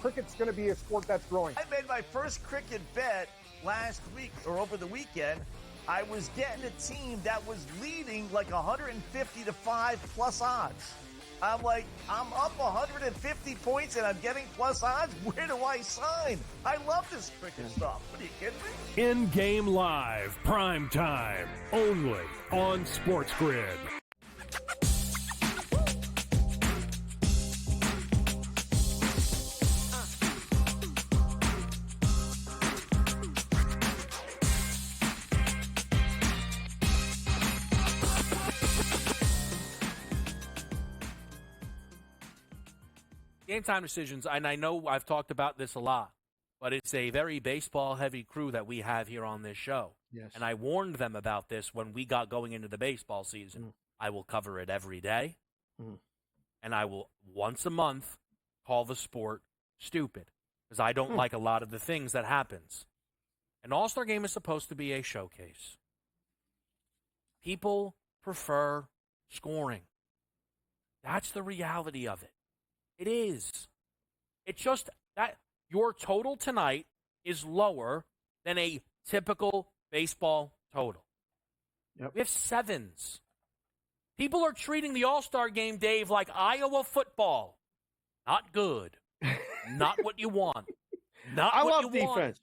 Cricket's going to be a sport that's growing. I made my first cricket bet last week or over the weekend. I was getting a team that was leading like 150 to 5 plus odds. I'm like, I'm up 150 points and I'm getting plus odds. Where do I sign? I love this cricket stuff. What are you kidding me? In-game live, prime time, only on SportsGrid. Game Time Decisions, and I know I've talked about this a lot, but it's a very baseball-heavy crew that we have here on this show. Yes. And I warned them about this when we got going into the baseball season. I will cover it every day, and I will, once a month, call the sport stupid, because I don't like a lot of the things that happens. An All-Star game is supposed to be a showcase. People prefer scoring. That's the reality of it. It is. It's just that your total tonight is lower than a typical baseball total. Yep. We have 7s. People are treating the All-Star game, Dave, like Iowa football. Not good. Not what you want. Not I what love you want. defense.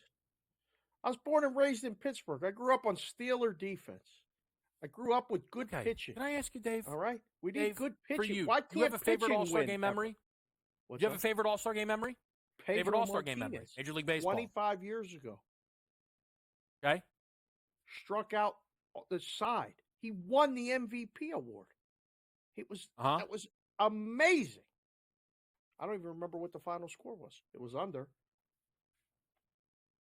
I was born and raised in Pittsburgh. I grew up on Steeler defense. I grew up with good pitching. Can I ask you, Dave? All right, we need Dave, good for pitching. you, Why do you have can't a favorite pitching All-Star win game ever? memory? What's Do you have that? a favorite All-Star game memory? Pedro Favorite All-Star game memory? Martinez, Major League Baseball. 25 years ago. Okay. Struck out the side. He won the MVP award. It was That was amazing. I don't even remember what the final score was. It was under.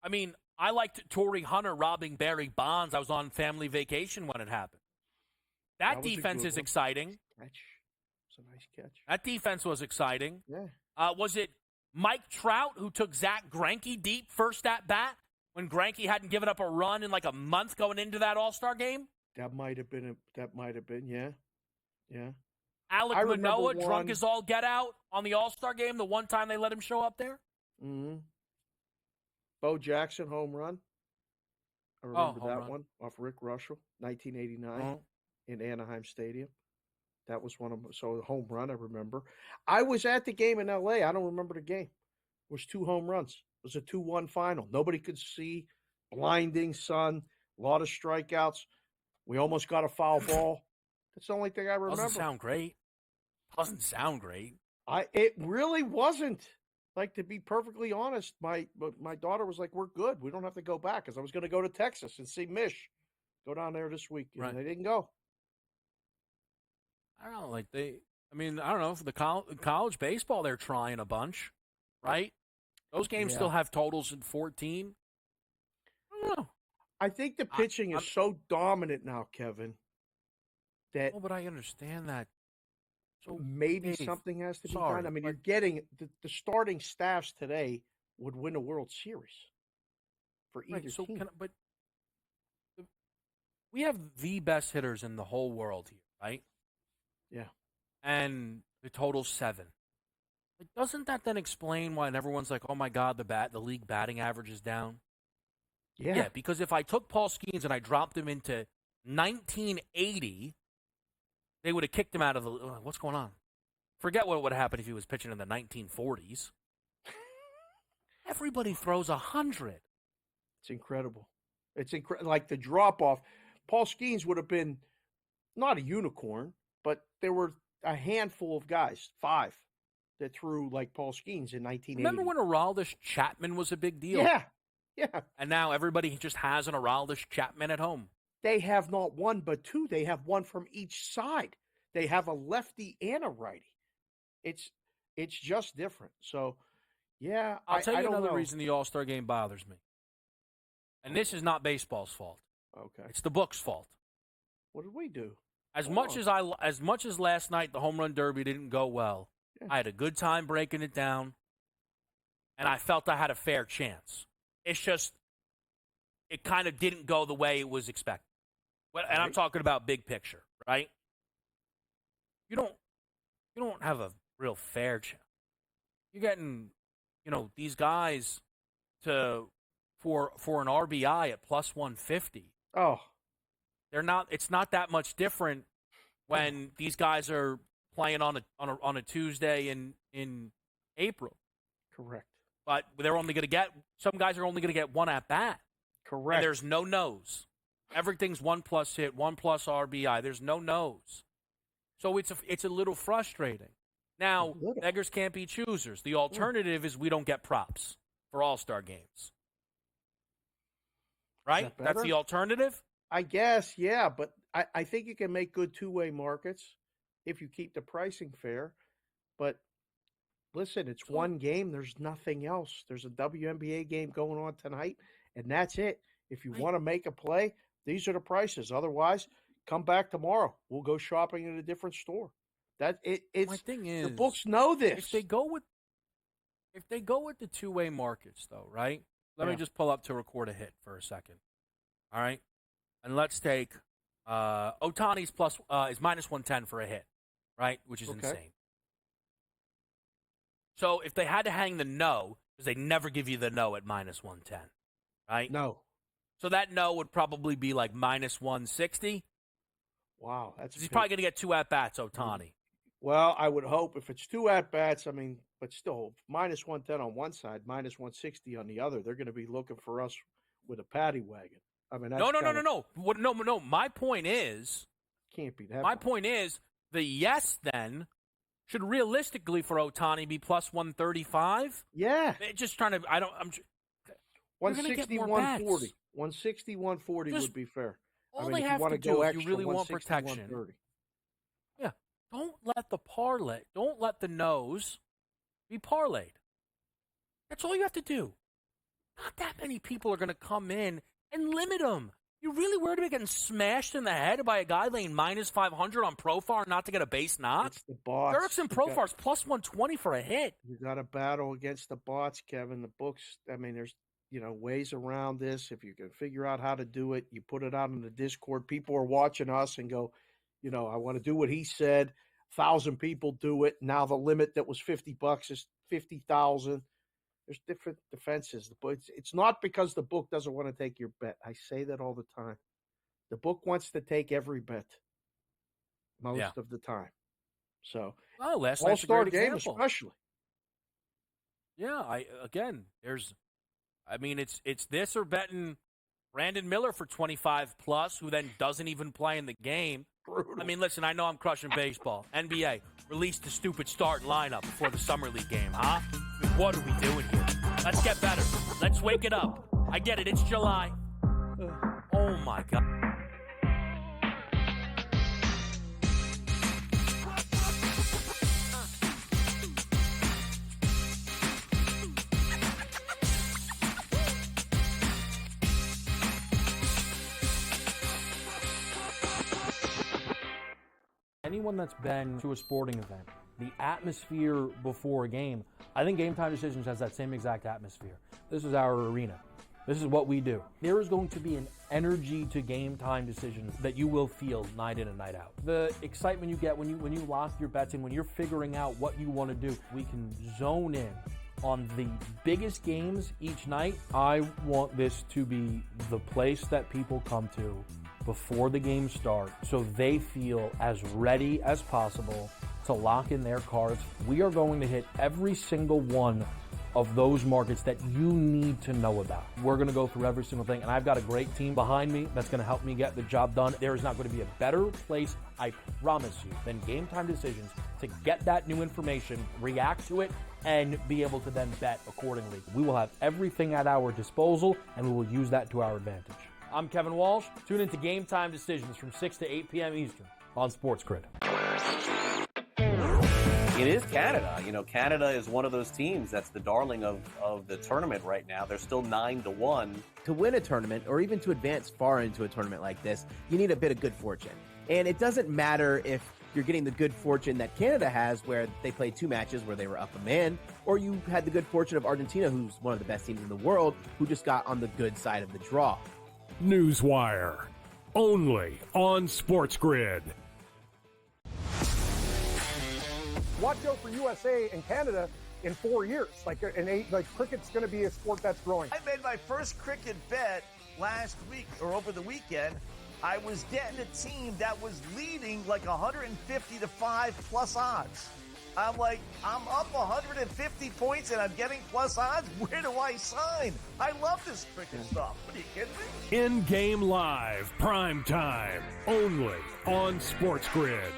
I mean, I liked Torrey Hunter robbing Barry Bonds. I was on family vacation when it happened. That was a defense good is one. exciting. Catch. It's a nice catch. That defense was exciting. Yeah. Was it Mike Trout who took Zach Greinke deep first at bat when Greinke hadn't given up a run in like a month going into that All-Star game? That might have been. Yeah. Yeah. Alec I remember Manoah, drunk one- as all get out on the All-Star game the one time they let him show up there? Mm-hmm. Bo Jackson home run. I remember home that run. one off Rick Russell, 1989 in Anaheim Stadium. That was one of them. So the home run, I remember. I was at the game in L.A. I don't remember the game. It was 2 home runs. It was a 2-1 final. Nobody could see. Blinding sun. A lot of strikeouts. We almost got a foul ball. That's the only thing I remember. Doesn't sound great. Doesn't sound great. It really wasn't. Like, to be perfectly honest, my daughter was like, "We're good. We don't have to go back," because I was going to go to Texas and see Mish. Go down there this week, and they didn't go. I don't know. I don't know. For the college baseball, they're trying a bunch, right? Those games still have totals in 14. I don't know. I think the pitching is so dominant now, Kevin, that but I understand that. So maybe Dave, something has to be sorry, done. I mean, you're getting the starting staffs today would win a World Series for either team. We have the best hitters in the whole world here, right? Yeah. And the total's 7. Like, doesn't that then explain why everyone's like, "Oh my God, the league batting average is down"? Yeah. Because if I took Paul Skeens and I dropped him into 1980, they would have kicked him out of the. What's going on? Forget what would have happened if he was pitching in the 1940s. Everybody throws 100. It's incredible. It's like the drop off. Paul Skeens would have been not a unicorn, but there were a handful of guys, 5, that threw like Paul Skeens in 1980. Remember when Aroldis Chapman was a big deal? Yeah. And now everybody just has an Aroldis Chapman at home. They have not 1 but 2. They have 1 from each side. They have a lefty and a righty. It's just different. So, yeah, I'll tell you I don't another know. reason the All-Star game bothers me. And this is not baseball's fault. Okay. It's the book's fault. What did we do? As much as last night the home run derby didn't go well, I had a good time breaking it down, and I felt I had a fair chance. It's just it kind of didn't go the way it was expected. And I'm talking about big picture, right? You don't have a real fair chance. You're getting, these guys for an RBI at plus 150. Oh. It's not that much different when these guys are playing on a Tuesday in April. Correct. But some guys are only going to get 1 at bat. Correct. And there's no nose. Everything's 1+ hit, 1+ RBI. There's no nose. So it's a little frustrating. Now, beggars can't be choosers. The alternative is we don't get props for All-Star games. Right? That That's the alternative? I guess, yeah, but I think you can make good two-way markets if you keep the pricing fair. But listen, it's one game. There's nothing else. There's a WNBA game going on tonight, and that's it. If you want to make a play, these are the prices. Otherwise, come back tomorrow. We'll go shopping at a different store. My thing is, the books know this. If they go with the two-way markets, though, right? Let me just pull up to record a hit for a second. All right, and let's take Otani's is minus 110 for a hit, right? Which is insane. So if they had to hang the no, because they never give you the no at minus 110, right? No. So that no would probably be like minus 160. Wow. That's He's probably going to get 2 at-bats, Ohtani. Well, I would hope if it's 2 at-bats, I mean, but still, minus 110 on one side, minus 160 on the other. They're going to be looking for us with a paddy wagon. I mean, that's No. My point is, can't be that. My point is, the yes then should realistically for Ohtani be plus 135. Yeah. Just trying to. I'm. 160, 140. 160, 140 would be fair. All I mean, they if have you want to go do if extra, you really want 160, protection. 130. Yeah. Don't let the parlay. Don't let the no's be parlayed. That's all you have to do. Not that many people are going to come in and limit them. You really worried about getting smashed in the head by a guy laying minus 500 on Profar not to get a base knock? It's the bots. Dirksen Profar's plus 120 for a hit. You got to battle against the bots, Kevin. The books, I mean, there's, ways around this. If you can figure out how to do it, you put it out in the Discord. People are watching us and go, I want to do what he said. 1,000 people do it. Now the limit that was $50 is 50,000. There's different defenses. But it's not because the book doesn't want to take your bet. I say that all the time. The book wants to take every bet most of the time. So, last night's a All-Star great game example. especially. Yeah, it's this or betting Brandon Miller for 25 plus, who then doesn't even play in the game. Brutal. I mean, listen, I know I'm crushing baseball. NBA, release the stupid starting lineup before the Summer League game, huh? I mean, what are we doing here? Let's get better. Let's wake it up. I get it. It's July. Oh, my God. Anyone that's been to a sporting event, the atmosphere before a game, I think Game Time Decisions has that same exact atmosphere. This is our arena. This is what we do. There is going to be an energy to Game Time Decisions that you will feel night in and night out. The excitement you get when you lock your bets in, when you're figuring out what you want to do, we can zone in on the biggest games each night. I want this to be the place that people come to before the game starts so they feel as ready as possible to lock in their cards. We are going to hit every single one of those markets that you need to know about. We're going to go through every single thing, and I've got a great team behind me that's going to help me get the job done. There is not going to be a better place, I promise you, than Game Time Decisions to get that new information, react to it, and be able to then bet accordingly. We will have everything at our disposal, and we will use that to our advantage. I'm Kevin Walsh. Tune into Game Time Decisions from 6 to 8 p.m. Eastern on SportsGrid. It is Canada. Canada is one of those teams that's the darling of the tournament right now. They're still 9-1. To win a tournament, or even to advance far into a tournament like this, you need a bit of good fortune. And it doesn't matter if you're getting the good fortune that Canada has, where they played 2 matches where they were up a man, or you had the good fortune of Argentina, who's one of the best teams in the world, who just got on the good side of the draw. Newswire, only on SportsGrid. Watch out for USA and Canada in 4 years. Cricket's going to be a sport that's growing. I made my first cricket bet last week or over the weekend. I was getting a team that was leading like 150 to 5 plus odds. I'm like, I'm up 150 points and I'm getting plus odds. Where do I sign? I love this cricket stuff. What are you kidding me? In-game live, prime time, only on SportsGrid.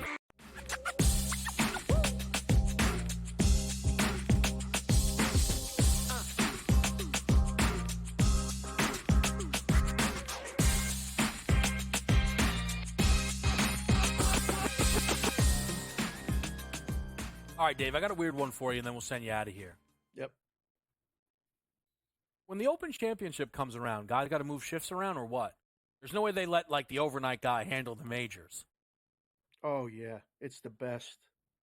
All right, Dave, I got a weird one for you, and then we'll send you out of here. Yep. When the Open Championship comes around, guys got to move shifts around or what? There's no way they let, the overnight guy handle the majors. Oh, yeah. It's the best.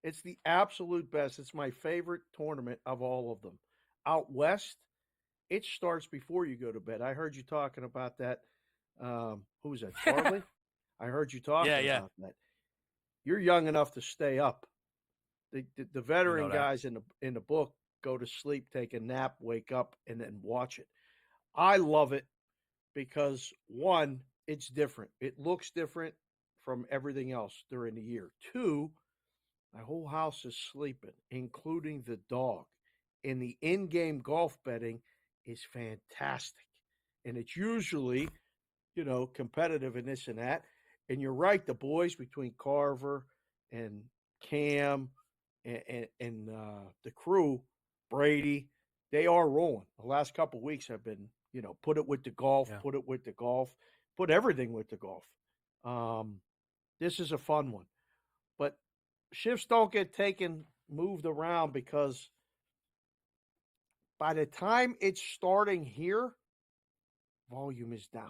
It's the absolute best. It's my favorite tournament of all of them. Out west, it starts before you go to bed. I heard you talking about that. Who was that, Charlie? I heard you talking about that. You're young enough to stay up. The veteran guys in the book go to sleep, take a nap, wake up, and then watch it. I love it because, one, it's different. It looks different from everything else during the year. Two, my whole house is sleeping, including the dog. And the in-game golf betting is fantastic. And it's usually, competitive and this and that. And you're right, the boys between Carver and Cam and the crew, Brady, they are rolling. The last couple of weeks have been, put it with the golf, put it with the golf, put everything with the golf. This is a fun one. But shifts don't get moved around because by the time it's starting here, volume is down.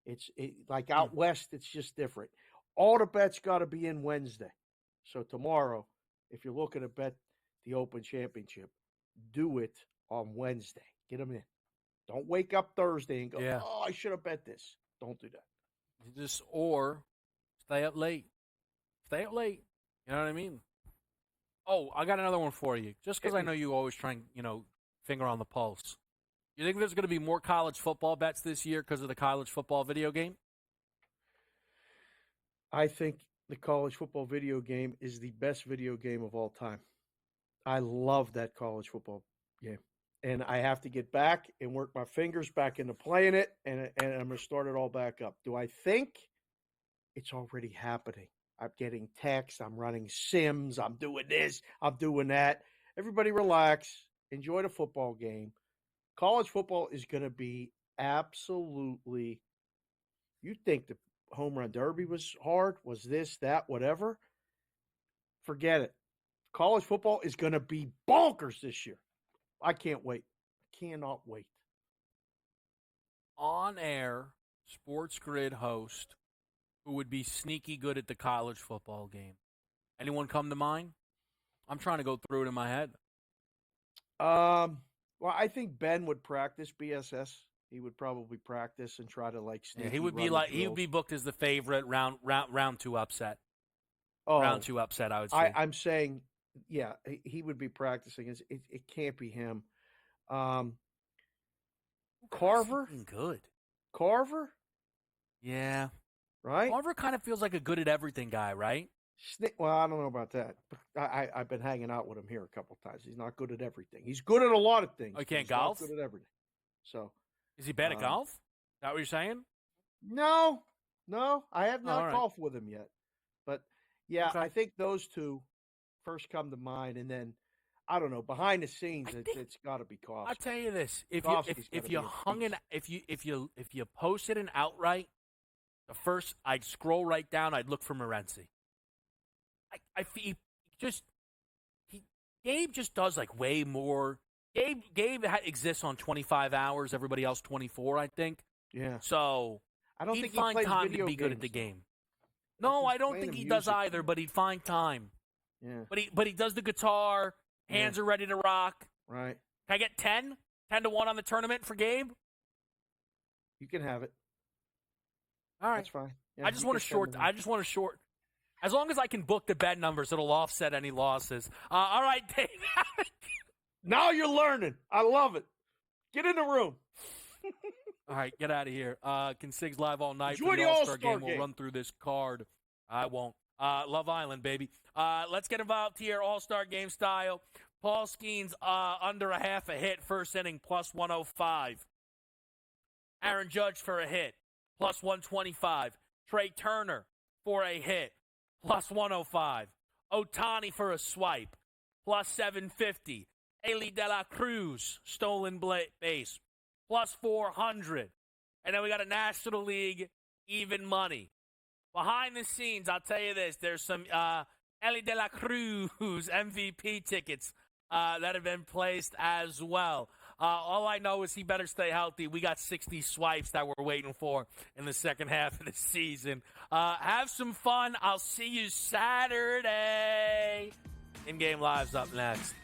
It's like out west, it's just different. All the bets got to be in Wednesday. So tomorrow, if you're looking to bet the Open Championship, do it on Wednesday. Get them in. Don't wake up Thursday and go, oh, I should have bet this. Don't do that. Or stay up late. Stay up late. You know what I mean? Oh, I got another one for you. Just because I know you always try and, finger on the pulse. You think there's going to be more college football bets this year because of the college football video game? I think the college football video game is the best video game of all time. I love that college football game. And I have to get back and work my fingers back into playing it, and I'm going to start it all back up. Do I think it's already happening? I'm getting texts. I'm running sims. I'm doing this. I'm doing that. Everybody relax. Enjoy the football game. College football is going to be absolutely – you think the home run derby was hard, was this, that, whatever? Forget it. College football is going to be bonkers this year. I can't wait. I cannot wait. On-air SportsGrid host who would be sneaky good at the college football game. Anyone come to mind? I'm trying to go through it in my head. Well, I think Ben would practice BSS. He would probably practice and try to sneaky he would be he would be booked as the favorite round 2 upset. Oh, round 2 upset, I would say. I'm saying, yeah, he would be practicing. It can't be him. Carver? Good. Carver? Yeah. Right? Carver kind of feels like a good at everything guy, right? Well, I don't know about that. I've been hanging out with him here a couple of times. He's not good at everything. He's good at a lot of things. Oh, he can't he's golf? not good at everything. So, is he bad at golf? Is that what you're saying? No. I have not golfed with him yet. But, yeah, okay. I think those two first come to mind. And then, I don't know, behind the scenes, it's got to be Kofsky. I'll tell you this. If you posted an outright, the first, I'd scroll right down. I'd look for Morency. Gabe just does way more. Gabe exists on 25 hours. Everybody else 24, I think. Yeah. So I don't he'd think find he plays time video to be good games, at the game. No, I don't think he does either. But he'd find time. Yeah. But he does the guitar. Hands are ready to rock. Right. Can I get 10? 10-1 on the tournament for Gabe? You can have it. All right. That's fine. Yeah, I just want to short. As long as I can book the bet numbers, it'll offset any losses. All right, Dave. Now you're learning. I love it. Get in the room. All right, get out of here. Consigs live all night Enjoy for the the All-Star All-Star game. We'll run through this card. I won't. Love Island, baby. Let's get involved here, All-Star game style. Paul Skeens under a half a hit, first inning, plus 105. Aaron Judge for a hit, plus 125. Trey Turner for a hit, plus 105. Ohtani for a swipe, plus 750. Eli De La Cruz, stolen base, plus 400. And then we got a National League even money. Behind the scenes, I'll tell you this, there's some Eli De La Cruz MVP tickets that have been placed as well. All I know is he better stay healthy. We got 60 swipes that we're waiting for in the second half of the season. Have some fun. I'll see you Saturday. In-game live's up next.